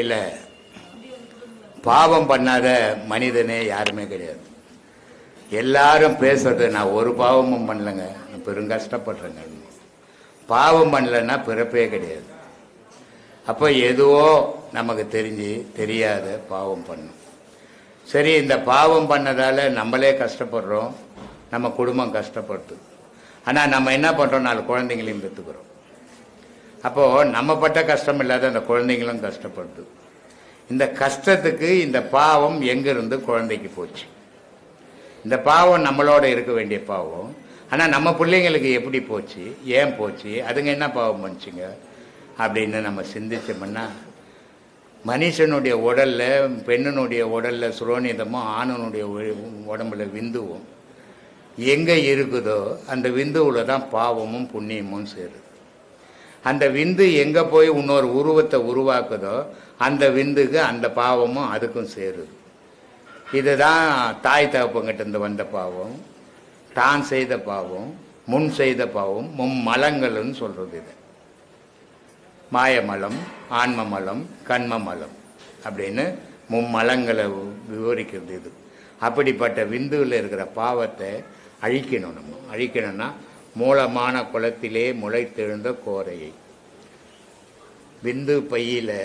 இல்லை, பாவம் பண்ணாத மனிதனே யாருமே கிடையாது. எல்லாரும் பேசுறது நான் ஒரு பாவமும் பண்ணலைங்க, பெரும் கஷ்டப்படுறேங்க. பாவம் பண்ணலைன்னா பிறப்பே கிடையாது. அப்போ எதுவோ நமக்கு தெரியாத பாவம் பண்ணும். சரி, இந்த பாவம் பண்ணதால் நம்மளே கஷ்டப்படுறோம், நம்ம குடும்பம் கஷ்டப்படுது. ஆனால் நம்ம என்ன பண்ணுறோம், 4 குழந்தைங்களையும் பெற்றுக்கிறோம். அப்போது நம்ம பட்ட கஷ்டம் இல்லாத அந்த குழந்தைங்களும் கஷ்டப்படுது. இந்த கஷ்டத்துக்கு இந்த பாவம் எங்கேருந்து குழந்தைக்கு போச்சு? இந்த பாவம் நம்மளோட இருக்க வேண்டிய பாவம். ஆனால் நம்ம பிள்ளைங்களுக்கு எப்படி போச்சு, ஏன் போச்சு, அதுங்க என்ன பாவம் பண்ணிச்சுங்க அப்படின்னு நம்ம சிந்திச்சோம்னா, மனுஷனுடைய உடலில் பெண்ணினுடைய உடலில் சுரோனிதமும் ஆணனுடைய உடம்புல விந்துவும் எங்கே இருக்குதோ அந்த விந்துவில் தான் பாவமும் புண்ணியமும் சேருது. அந்த விந்து எங்கே போய் இன்னொரு உருவத்தை உருவாக்குதோ அந்த விந்துக்கு அந்த பாவமும் அதுக்கும் சேருது. இதுதான் தாய் தகப்பங்கிட்ட வந்த பாவம், தான் செய்த பாவம், முன் செய்த பாவம், மும்மலங்கள்னு சொல்கிறது. இது மாயமலம், ஆன்மமலம், கண்மமலம் அப்படின்னு மும்மலங்களை விவரிக்கிறது. இது அப்படிப்பட்ட விந்துவில் இருக்கிற பாவத்தை அழிக்கணும். நம்ம அழிக்கணும்னா மூலமான குளத்திலே முளைத்தெழுந்த கோரையை, விந்து பையில்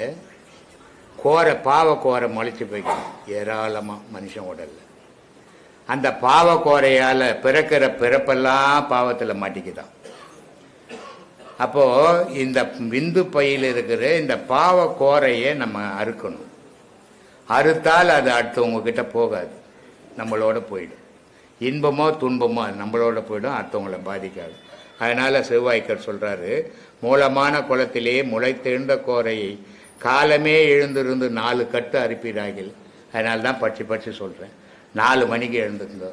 பாவக்கோரை முளைச்சி போய்க்கணும் ஏராளமாக மனுஷன் உடலில். அந்த பாவக்கோரையால் பிறக்கிற பிறப்பெல்லாம் பாவத்தில் மாட்டிக்குதான். அப்போது இந்த விந்து பையில் இருக்கிற இந்த பாவக்கோரையை நம்ம அறுக்கணும். அறுத்தால் அது அடுத்தவங்க கிட்ட போகாது, நம்மளோட போயிடும். இன்பமோ துன்பமோ அது நம்மளோட போயிடும், அடுத்தவங்களை பாதிக்காது. அதனால் செவ்வாய்க்கர் சொல்கிறாரு, மூலமான குளத்திலே முளைத்தெழுந்த கோரையை காலமே எழுந்திருந்து 4 கட்டு அறுப்பீராகில். அதனால தான் பட்சி சொல்கிறேன். 4 மணிக்கு எழுந்துக்குங்க,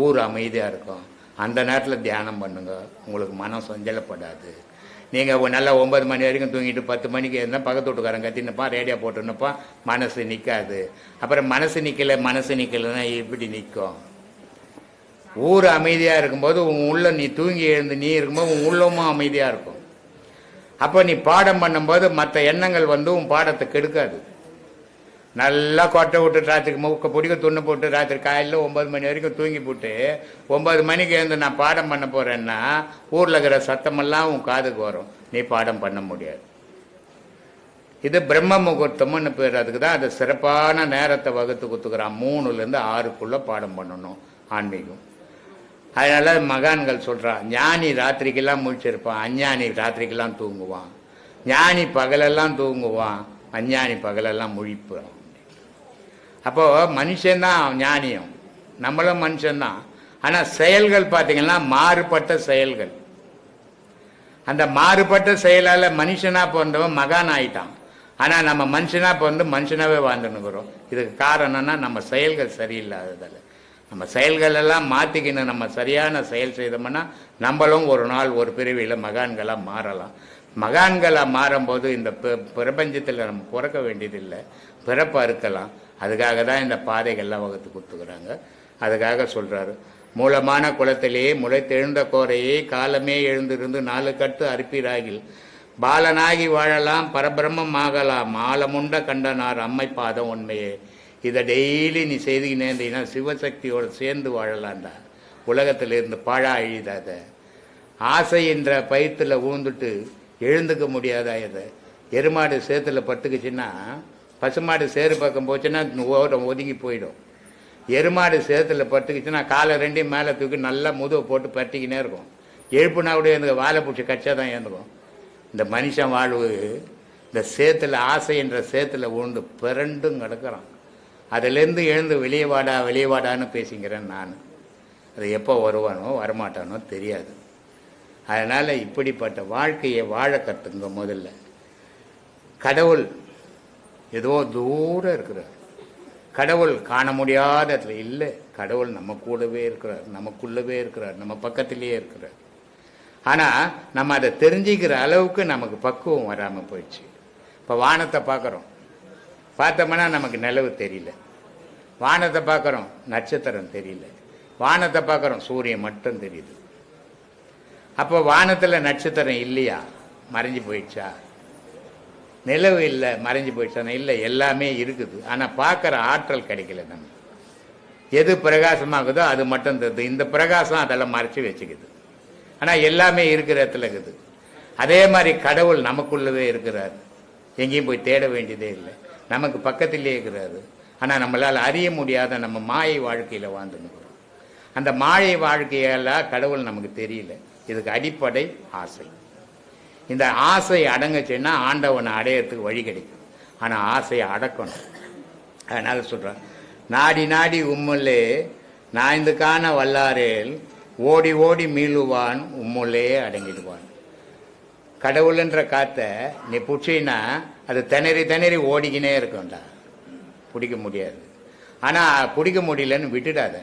ஊர் அமைதியாக இருக்கும். அந்த நேரத்தில் தியானம் பண்ணுங்க, உங்களுக்கு மனம் சஞ்சலப்படாது. நீங்கள் நல்லா 9 மணி வரைக்கும் தூங்கிட்டு 10 மணிக்கு இருந்தால் பக்கத்து வீட்டுக்காரன் கத்தினப்பா, ரேடியோ போட்டுனப்பா, மனசு நிற்காது. அப்புறம் மனசு நிற்கலைன்னா இப்படி நிற்கும். ஊர் அமைதியாக இருக்கும்போது உன் உள்ள நீ தூங்கி எழுந்து நீ இருக்கும்போது உன் உள்ளமும் அமைதியாக இருக்கும். அப்போ நீ பாடம் பண்ணும்போது மற்ற எண்ணங்கள் உன் பாடத்தை கெடுக்காது. நல்லா கொட்டை விட்டு ராத்திரிக்கு மூக்க பிடிக்க துண்ணு போட்டு ராத்திரி காலையில் 9 மணி வரைக்கும் தூங்கி போட்டு 9 மணிக்கு எழுந்து நான் பாடம் பண்ண போகிறேன்னா ஊரில் இருக்கிற சத்தமெல்லாம் உன் காதுக்கு வரும், நீ பாடம் பண்ண முடியாது. இது பிரம்ம முகூர்த்தம்னு பேர். அதுக்கு தான் அது சிறப்பான நேரத்தை வகுத்து கொடுத்துக்கிறான். 3லேருந்து 6க்குள்ளே பாடம் பண்ணணும் ஆன்மீகம். அதனால் மகான்கள் சொல்கிறான், ஞானி ராத்திரிக்கெல்லாம் முழிச்சிருப்பான், அஞ்ஞானி ராத்திரிக்கெல்லாம் தூங்குவான். ஞானி பகலெல்லாம் தூங்குவான், அஞ்ஞானி பகலெல்லாம் முழிப்பான். அப்போது மனுஷன்தான் ஞானியம், நம்மளும் மனுஷன்தான். ஆனால் செயல்கள் பார்த்திங்கன்னா மாறுபட்ட செயல்கள். அந்த மாறுபட்ட செயலால் மனுஷனாக பிறந்தவன் மகான் ஆயிட்டான். ஆனால் நம்ம மனுஷனாக பிறந்து மனுஷனாகவே வாழ்ந்துன்னுக்குறோம். இதுக்கு காரணம்னா நம்ம செயல்கள் சரியில்லாததால். நம்ம செயல்கள் எல்லாம் மாற்றிக்கணும். நம்ம சரியான செயல் செய்தோம்னா நம்மளும் ஒரு நாள் ஒரு பிரிவில் மகான்களாக மாறலாம். மகான்களாக மாறும்போது இந்த பிரபஞ்சத்தில் நம்ம பிறக்க வேண்டியதில்லை, பிறப்பை அறுக்கலாம். அதுக்காக தான் இந்த பாதைகள்லாம் வகுத்து கொடுத்துக்கிறாங்க. அதுக்காக சொல்கிறாரு, மூலமான குளத்திலே முளைத்தெழுந்த கோரையை காலமே எழுந்திருந்து 4 கட்டு அறுப்பீராகில் பாலனாகி வாழலாம், பரபிரம்மம் ஆகலாம், ஆலமுண்ட கண்டனார் அம்மை பாதம் உண்மையே. இதை டெய்லி நீ செய்துக்கினே இருந்தீங்கன்னா சிவசக்தியோடு சேர்ந்து வாழலாம்டா. உலகத்திலிருந்து பாழா அழிதாத. ஆசை என்ற பயிற்றுல ஊந்துட்டு எழுந்துக்க முடியாதா? இதை எருமாடு சேத்துல பட்டுக்குச்சுன்னா, பசுமாடு சேறு பக்கம் போச்சுன்னா ஒதுங்கி போயிடும். எருமாடு சேத்துல பட்டுக்குச்சுன்னா காலை 2 மேலே தூக்கி நல்லா முதுவை போட்டு பட்டிக்கினே இருக்கும். எழுப்புனா கூட எனக்கு வாழை பிடிச்சி கச்சா தான் ஏந்துக்கும். இந்த மனுஷன் வாழ்வு இந்த சேத்துல, ஆசை என்ற சேத்துல ஊண்டு பிறண்டும் கிடக்கிறான். அதிலேருந்து எழுந்து வெளியே வாடான்னு பேசிக்கிறேன் நான். அது எப்போ வருவானோ வரமாட்டானோ தெரியாது. அதனால் இப்படிப்பட்ட வாழ்க்கையை வாழ கற்றுங்க. முதல்ல கடவுள் ஏதோ தூரம் இருக்கிறார். கடவுள் காண முடியாத இடத்துல இல்லை. கடவுள் நம்ம கூடவே இருக்கிறார், நமக்குள்ளவே இருக்கிறார், நம்ம பக்கத்திலேயே இருக்கிறார். ஆனால் நம்ம அதை தெரிஞ்சிக்கிற அளவுக்கு நமக்கு பக்குவம் வராமல் போயிடுச்சு. இப்போ வானத்தை பார்க்குறோம், பார்த்தோம்னா நமக்கு நிலவு தெரியல. வானத்தை பார்க்குறோம், நட்சத்திரம் தெரியல. வானத்தை பார்க்குறோம், சூரியன் மட்டும் தெரியுது. அப்போ வானத்தில் நட்சத்திரம் இல்லையா, மறைஞ்சு போயிடுச்சா? நிலவு இல்லை மறைஞ்சு போயிடுச்சானா இல்லை, எல்லாமே இருக்குது. ஆனால் பார்க்குற ஆற்றல் கிடைக்கல. நம்ம எது பிரகாசமாகுதோ அது மட்டும் தருது. இந்த பிரகாசம் அதெல்லாம் மறைச்சி வச்சுக்குது. ஆனால் எல்லாமே இருக்கிற இடத்துல இருக்குது. அதே மாதிரி கடவுள் நமக்குள்ளவே இருக்கிறார். எங்கேயும் போய் தேட வேண்டியதே இல்லை, நமக்கு பக்கத்திலே இருக்கிறாரு. ஆனால் நம்மளால் அறிய முடியாத நம்ம மாயை வாழ்க்கையில் வாழ்ந்துருக்கிறோம். அந்த மாயை வாழ்க்கையெல்லாம் கடவுள் நமக்கு தெரியல. இதுக்கு அடிப்படை ஆசை. இந்த ஆசை அடங்குச்சுன்னா ஆண்டவனை அடையறதுக்கு வழி கிடைக்கும். ஆனால் ஆசையை அடக்கணும். அதனால சொல்கிறேன், நாடி நாடி உம்முள்ளே நாய்ந்து காண வல்லாரேல் ஓடி ஓடி மீளுவான் உம்முள்ளே அடங்கிடுவான். கடவுள்ன்ற காற்றை நீ பிடிச்சின்னா அது திணறி திணறி ஓடிக்கினே இருக்கும்டா, பிடிக்க முடியாது. ஆனால் பிடிக்க முடியலன்னு விட்டுடாத,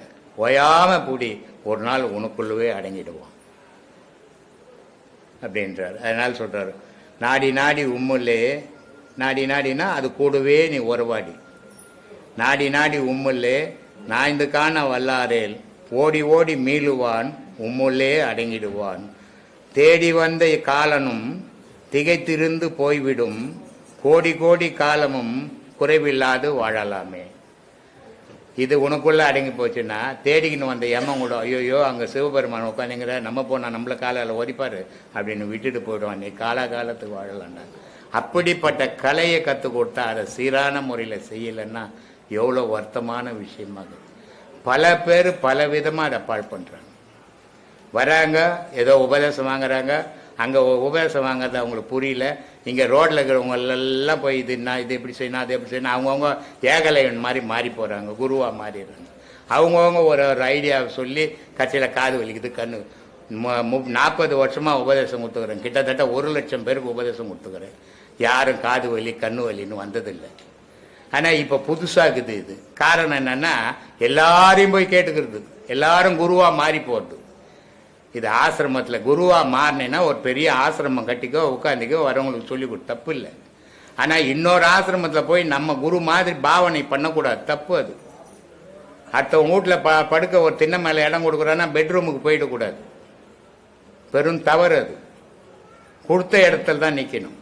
ஓயாமல் பிடி, ஒரு நாள் உனக்குள்ளவே அடங்கிடுவான் அப்படின்றார். அதனால் சொல்கிறார், நாடி நாடி உம்முள்ளே, நாடி நாடினா அது கூடவே நீ உறவாடி, நாடி நாடி உம்முள்ளே நாய்ந்து காண வல்லாரேல் ஓடி ஓடி மீளுவான் உம்முள்ளே அடங்கிடுவான். தேடி வந்த காலனும் திகைத்திருந்து போய்விடும், கோடி கோடி காலமும் குறைவில்லாது வாழலாமே. இது உனக்குள்ளே அடங்கி போச்சுன்னா தேடிக்கின்னு வந்த எம்மன் கூட ஐயோயோ அங்கே சிவபெருமான் உட்காந்துங்கிற, நம்ம போனால் நம்மளை காலால் ஒதிப்பார் அப்படின்னு விட்டுட்டு போயிடுவான். நீ காலகாலத்துக்கு வாழலாண்டா. அப்படிப்பட்ட கலையை கற்றுக் கொடுத்தா அதை சீரான முறையில் செய்யலைன்னா எவ்வளோ வருத்தமான விஷயமாக. பல பேர் பல விதமாக அதை பாழ் பண்ணுறாங்க. வராங்க, ஏதோ உபதேசம் வாங்குறாங்க, அங்கே உபதேசம் வாங்குறது அவங்களுக்கு புரியல. இங்கே ரோட்டில் இருக்கிறவங்களெல்லாம் போய் இது என்ன, இது எப்படி செய்யணும், அது எப்படி செய்யணும், அவங்கவுங்க ஏகலைவன் மாதிரி மாறி போகிறாங்க, குருவாக மாறிடுறாங்க. அவங்கவுங்க ஒரு ஒரு ஐடியாவை சொல்லி கட்சியில் காது வலிக்குது, கண்ணு 40 வருஷமாக உபதேசம் கொடுத்துக்கிறேன். கிட்டத்தட்ட 1 லட்சம் பேருக்கு உபதேசம் கொடுத்துக்கிறேன். யாரும் காது வலி கண்ணு வலின்னு வந்ததில்லை. ஆனால் இப்போ புதுசாகுது. இது காரணம் என்னென்னா எல்லாரையும் போய் கேட்டுக்கிறது, எல்லாரும் குருவாக மாறி போகிறது. இது ஆசிரமத்தில் குருவாக மாறினேன்னா ஒரு பெரிய ஆசிரமம் கட்டிக்கோ, உட்காந்துக்கோ, வரவங்களுக்கு சொல்லி கொடு, தப்பு இல்லை. ஆனால் இன்னொரு ஆசிரமத்தில் போய் நம்ம குரு மாதிரி பாவனை பண்ணக்கூடாது, தப்பு. அது அடுத்தவங்க வீட்டில் படுக்க ஒரு திண்ணை மேலே இடம் கொடுக்குறோன்னா பெட்ரூமுக்கு போயிடக்கூடாது, பெரும் தவறு. அது கொடுத்த இடத்துல தான் நிற்கணும்.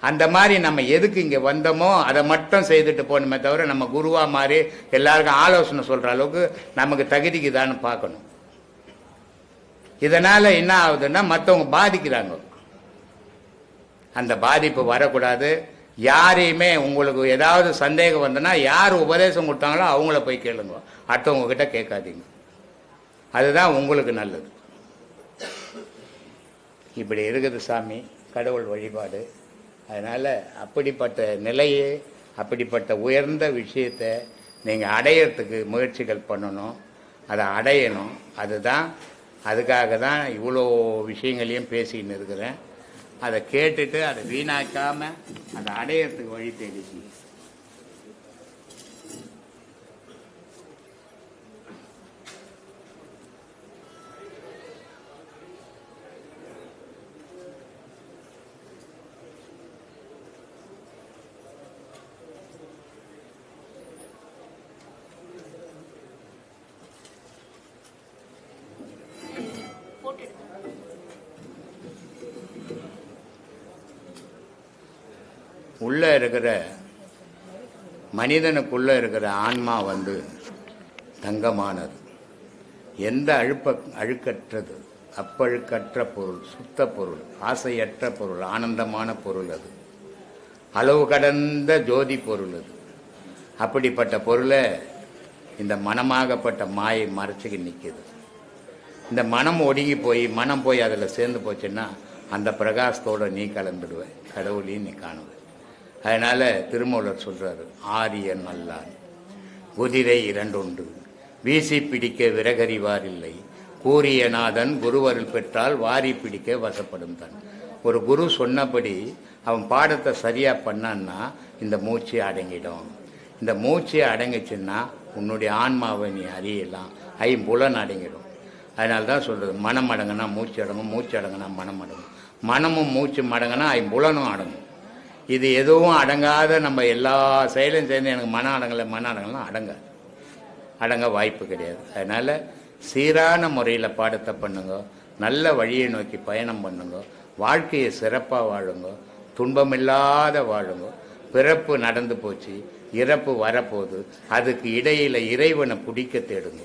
அந்த மாதிரி நம்ம எதுக்கு இங்கே வந்தோமோ அதை மட்டும் செய்துட்டு போகணுமே தவிர நம்ம குருவாக மாதிரி எல்லாருக்கும் ஆலோசனை சொல்கிற அளவுக்கு நமக்கு தகுதிக்குதான்னு பார்க்கணும். இதனால் என்ன ஆகுதுன்னா மற்றவங்க பாதிக்கிறாங்க. அந்த பாதிப்பு வரக்கூடாது. யாரையுமே உங்களுக்கு ஏதாவது சந்தேகம் வந்ததுன்னா யார் உபதேசம் கொடுத்தாங்களோ அவங்கள போய் கேளுங்க, அடுத்தவங்க கிட்ட கேட்காதீங்க. அதுதான் உங்களுக்கு நல்லது. இப்படி இருக்குது சாமி கடவுள் வழிபாடு. அதனால் அப்படிப்பட்ட நிலையை, அப்படிப்பட்ட உயர்ந்த விஷயத்தை நீங்கள் அடையிறதுக்கு முயற்சிகள் பண்ணணும், அதை அடையணும். அதுக்காக தான் இவ்வளோ விஷயங்களையும் பேசிக்கின்னு இருக்கிறேன். அதை கேட்டுட்டு அதை வீணாக்காமல் அதை அடையிறதுக்கு வழி தேடிச்சு. உள்ளே இருக்கிற மனிதனுக்குள்ளே இருக்கிற ஆன்மா தங்கமானது, எந்த அழுக்கற்றது, அப்பழுக்கற்ற பொருள், சுத்த பொருள், ஆசையற்ற பொருள், ஆனந்தமான பொருள். அது அளவு கடந்த ஜோதி பொருள். அது அப்படிப்பட்ட பொருளை இந்த மனமாகப்பட்ட மாயை மறைச்சிக்கு நிற்கிது. இந்த மனம் ஒடுங்கி போய் மனம் போய் அதில் சேர்ந்து போச்சுன்னா அந்த பிரகாசத்தோடு நீ கலந்துடுவேன், கடவுளையும் நீ காணுவேன். அதனால் திருமூலர் சொல்கிறாரு, ஆரியன் அல்லான் குதிரை 2 உண்டு, வீசி பிடிக்க விறகறிவார் இல்லை, கூறிய நாதன் குருவருள் பெற்றால் வாரி பிடிக்க வசப்படும் தான். ஒரு குரு சொன்னபடி அவன் பாடத்தை சரியாக பண்ணான்னா இந்த மூச்சு அடங்கிடும். இந்த மூச்சு அடங்கிச்சுன்னா உன்னுடைய ஆன்மாவை நீ அறியலாம், ஐம்புலன் அடங்கிடும். அதனால தான் சொல்கிறது, மனம் அடங்கினா மூச்சு அடங்கும், மூச்சு அடங்கினா மனம் அடங்கும், மனமும் மூச்சு அடங்கினா ஐம்புலனும் அடங்கும். இது எதுவும் அடங்காத நம்ம எல்லா செயலும் சேர்ந்து எனக்கு மனம் அடங்கலாம் அடங்க வாய்ப்பு கிடையாது. அதனால் சீரான முறையில் பாடத்தை பண்ணுங்க, நல்ல வழியை நோக்கி பயணம் பண்ணுங்க, வாழ்க்கையை சிறப்பாக வாழுங்க, துன்பமில்லாத வாழுங்க. பிறப்பு நடந்து போச்சு, இறப்பு வரப்போகுது, அதுக்கு இடையில இறைவனை பிடிக்க தேடுங்க.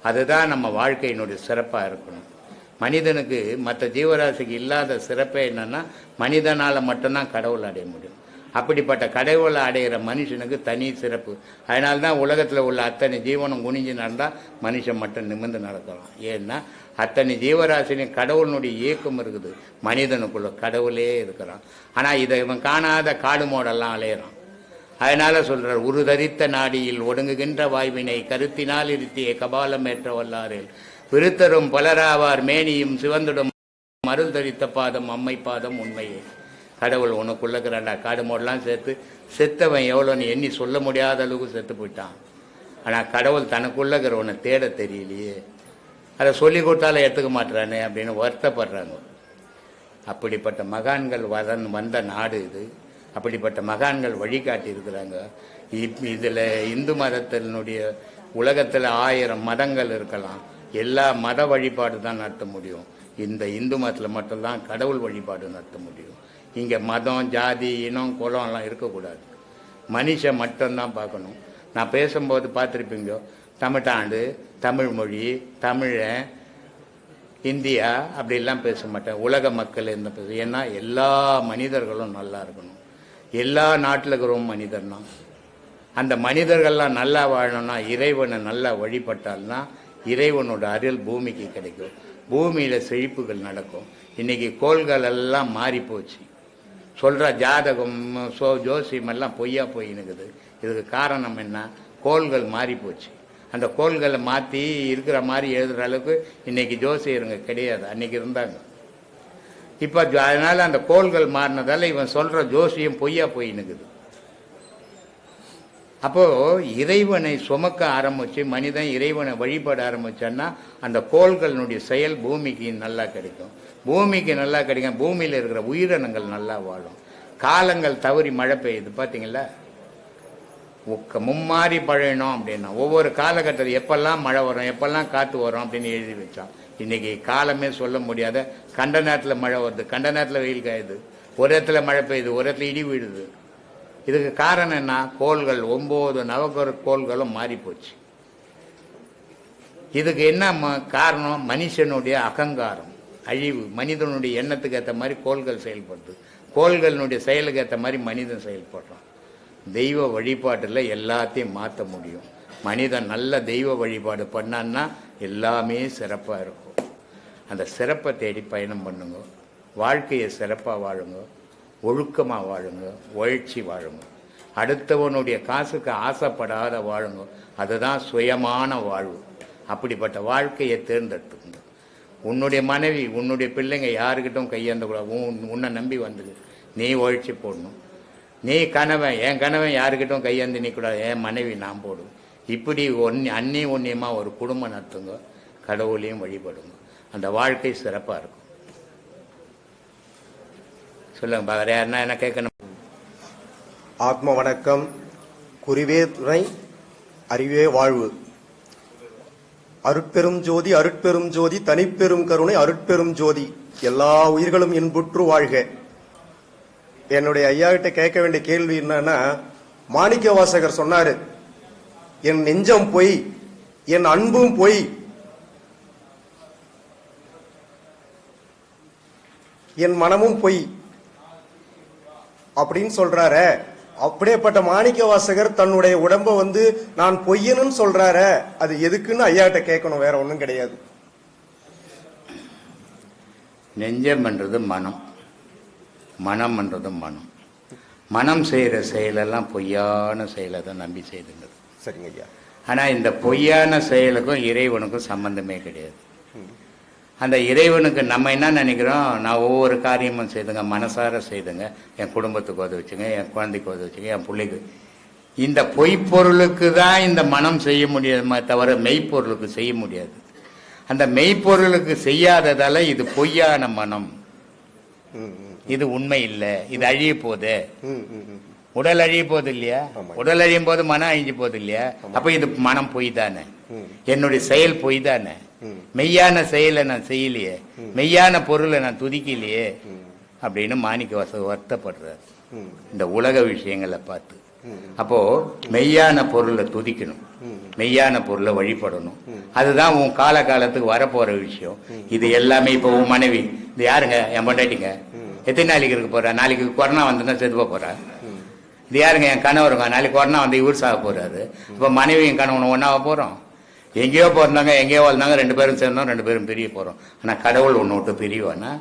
அதுதான் நம்ம வாழ்க்கையினுடைய சிறப்பாக இருக்கணும். மனிதனுக்கு மற்ற ஜீவராசிக்கு இல்லாத சிறப்பே என்னன்னா மனிதனால் மட்டும்தான் கடவுள் அடைய முடியும். அப்படிப்பட்ட கடவுளை அடைகிற மனுஷனுக்கு தனி சிறப்பு. அதனால்தான் உலகத்தில் உள்ள அத்தனை ஜீவனம் குனிஞ்சு நடந்தால் மனுஷன் மட்டும் நிமிர்ந்து நடக்கலாம். ஏன்னா அத்தனை ஜீவராசிலையும் கடவுளுடைய இயக்கம் இருக்குது. மனிதனுக்குள்ள கடவுளே இருக்கிறான். ஆனால் இதை இவன் காணாத காடு மோடெல்லாம் அலையிறான். அதனால சொல்றார், உருதரித்த நாடியில் ஒடுங்குகின்ற வாய்வினை கருத்தினால் இருத்திய கபாலம் ஏற்ற வல்லாரில் விருத்தரும் பலராவார் மேனியும் சிவந்துடும் அருள் தரித்த பாதம் அம்மை பாதம் உண்மையே. கடவுள் உனக்குள்ளக்கிறாண்டா. காடு மோடெல்லாம் சேர்த்து செத்தவன் எவ்வளோன்னு எண்ணி சொல்ல முடியாத அளவுக்கு செத்து போயிட்டான். ஆனால் கடவுள் தனக்குள்ளக்கிறவனை தேட தெரியலையே, அதை சொல்லி கொடுத்தாலும் எடுத்துக்க மாட்டுறானே அப்படின்னு வருத்தப்படுறாங்க. அப்படிப்பட்ட மகான்கள் வந்த நாடு இது. அப்படிப்பட்ட மகான்கள் வழிகாட்டி இருக்கிறாங்க. இதில் இந்து மதத்தினுடைய உலகத்தில் 1000 மதங்கள் இருக்கலாம். எல்லா மத வழிபாடு தான் நடத்த முடியும். இந்த இந்து மதத்தில் மட்டும்தான் கடவுள் வழிபாடு நடத்த முடியும். இங்கே மதம், ஜாதி, இனம், குலம் எல்லாம் இருக்கக்கூடாது. மனுஷன் மட்டும்தான் பார்க்கணும். நான் பேசும்போது பார்த்துருப்பீங்க, தமிழ்தாண்டு, தமிழ் மொழி, தமிழன், இந்தியா அப்படிலாம் பேச மாட்டேன். உலக மக்கள் என்ன பேச. ஏன்னா எல்லா மனிதர்களும் நல்லா இருக்கணும். எல்லா நாட்டில் இருக்கிறவங்க மனிதன் தான். அந்த மனிதர்கள்லாம் நல்லா வாழணும்னா இறைவனை நல்லா வழிபட்டால்னா இறைவனோட அருள் பூமிக்கு கிடைக்கும். பூமியில் செழிப்புகள் நடக்கும். இன்றைக்கி கோள்கள் எல்லாம் மாறி போச்சு. சொல்கிற ஜாதகம், ஜோசியம் எல்லாம் பொய்யா போயினுக்குது. இதுக்கு காரணம் என்ன? கோள்கள் மாறி போச்சு. அந்த கோள்களை மாற்றி இருக்கிற மாதிரி எழுதுகிற அளவுக்கு இன்றைக்கி ஜோசியருங்க கிடையாது. அன்றைக்கி இருந்தாங்க. இப்போ அதனால் அந்த கோள்கள் மாறினதால் இவன் சொல்கிற ஜோசியம் பொய்யா போயினுக்குது. அப்போது இறைவனை சுமக்க ஆரம்பித்து மனிதன் இறைவனை வழிபட ஆரம்பித்தான்னா அந்த கோள்களினுடைய செயல் பூமிக்கு நல்லா கிடைக்கும். பூமிக்கு நல்லா கிடைக்கும். பூமியில் இருக்கிற உயிரினங்கள் நல்லா வாழும். காலங்கள் தவறி மழை பெய்யுது பார்த்தீங்களா? மும்மாறி பழையணும் அப்படின்னா ஒவ்வொரு காலகட்டத்தில் எப்பெல்லாம் மழை வரும், எப்பெல்லாம் காற்று வரும் அப்படின்னு எழுதி வச்சான். இன்றைக்கி காலமே சொல்ல முடியாத, கண்ட நேரத்தில் மழை வருது, கண்ட நேரத்தில் வெயில் காயுது, ஒரு இடத்துல மழை பெய்யுது, ஒரு இடத்துல இடி விழுது. இதுக்கு காரணம் என்ன? கோள்கள் 9 நவகிரக கோள்களும் மாறி போச்சு. இதுக்கு என்ன காரணம்? மனுஷனுடைய அகங்காரம், அழிவு. மனிதனுடைய எண்ணத்துக்கு ஏற்ற மாதிரி கோள்கள் செயல்படுது. கோள்களினுடைய செயலுக்கு ஏற்ற மாதிரி மனிதன் செயல்படுறான். தெய்வ வழிபாட்டில் எல்லாத்தையும் மாற்ற முடியும். மனிதன் நல்ல தெய்வ வழிபாடு பண்ணான்னா எல்லாமே சிறப்பாக இருக்கும். அந்த சிறப்பை தேடி பயணம் பண்ணுங்க. வாழ்க்கையை சிறப்பாக வாழுங்க, ஒழுக்கமாக வாழுங்க, உழைச்சி வாழுங்க. அடுத்தவனுடைய காசுக்கு ஆசைப்படாத வாழுங்க. அதுதான் சுயமான வாழ்வு. அப்படிப்பட்ட வாழ்க்கையை தேர்ந்தெடுத்துக்கங்க. உன்னுடைய மனைவி, உன்னுடைய பிள்ளைங்க யாருக்கிட்டும் கையேந்தக்கூடாது. உன்னை நம்பி வந்தது, நீ உழைச்சி போடணும். நீ கணவன், என் கணவன் யாருக்கிட்டும் கையேந்து நிற்கக்கூடாது, என் மனைவி நான் போடுவேன். இப்படி அன்னி ஒன்னியமாக ஒரு குடும்பம் நடத்துங்க. கடவுளையும் வழிபடுங்க. அந்த வாழ்க்கை சிறப்பாக இருக்கும். சொல்லுங்க, வேற யாருன்னா என்ன கேட்கணும்? ஆத்ம வணக்கம். குறிவே துணை, அறிவே வாழ்வு. அருட்பெரும் ஜோதி, அருட்பெரும் ஜோதி, தனிப்பெரும் கருணை, அருட்பெரும் ஜோதி. எல்லா உயிர்களும் இன்புற்று வாழ்க. என்னுடைய ஐயா கிட்ட கேட்க வேண்டிய கேள்வி என்னன்னா, மாணிக்க வாசகர் சொன்னாரு, என் நெஞ்சம் பொய், என் அன்பும் பொய், என் மனமும் பொய் அப்படின்னு சொல்றாரு. அப்படியேப்பட்ட மாணிக்க வாசகர் தன்னுடைய உடம்ப நான் பொய்யன்னு சொல்றாரு. அது எதுக்குன்னு ஐயாட்ட கேட்கணும், வேற ஒண்ணும் கிடையாது. நெஞ்சம் என்றது மனம், மனம் என்றது மனம். மனம் செய்கிற செயலெல்லாம் பொய்யான செயலை தான் நம்பி செய்துங்கிறது. சரிங்க ஐயா. ஆனால் இந்த பொய்யான செயலுக்கும் இறைவனுக்கும் சம்பந்தமே கிடையாது. அந்த இறைவனுக்கு நம்ம என்ன நினைக்கிறோம்? நான் ஒவ்வொரு காரியமும் செய்துங்க, மனசார செய்துங்க, என் குடும்பத்துக்கு உதவிச்சுங்க, என் குழந்தைக்கு உதவிச்சுங்க, என் பிள்ளைக்கு. இந்த பொய்ப்பொருளுக்கு தான் இந்த மனம் செய்ய முடியாதுமே தவிர மெய்ப்பொருளுக்கு செய்ய முடியாது. அந்த மெய்ப்பொருளுக்கு செய்யாததால இது பொய்யான மனம். இது உண்மை இல்லை, இது அழிய போகுது. உடல் அழிய போகுது இல்லையா? உடல் அழியும் போது மனம் அழிஞ்சு போகுது இல்லையா? அப்ப இது மனம் பொய் தானே, என்னுடைய செயல் பொய் தானே. மெய்யான செயலை நான் செய்யலையே, மெய்யான பொருளை நான் துதிக்கலையே. அப்படின்னு மாணிக்கவாசகர் வருத்தப்படுறார் ம். இந்த உலக விஷயங்களை பார்த்து. அப்போ மெய்யான பொருளை துதிக்கணும், மெய்யான பொருளை வழிபடணும். அதுதான் உன் காலத்துக்கு வரப்போற விஷயம். இது எல்லாமே இப்போ உன் மனைவி இது யாருங்க, என் பொண்டாட்டிங்க, எத்தனை நாளைக்கு இருக்க போறா, நாளைக்கு கொரோனா வந்துன்னா செத்துப்ப போறா. இது யாருங்க, என் கணவருங்க, நாளைக்கு கொரோனா வந்து இவர் சாக போறாரு. இப்போ மனைவியும் கணவன் ஒன்னாவ போறோம். எங்கேயோ பிறந்தாங்க, எங்கேயோ வாழ்ந்தாங்க, 2 பேரும் சேர்ந்தோம், 2 பேரும் பிரிய போறோம். ஆனா கடவுள் ஒன்று விட்டு பிரிவானா?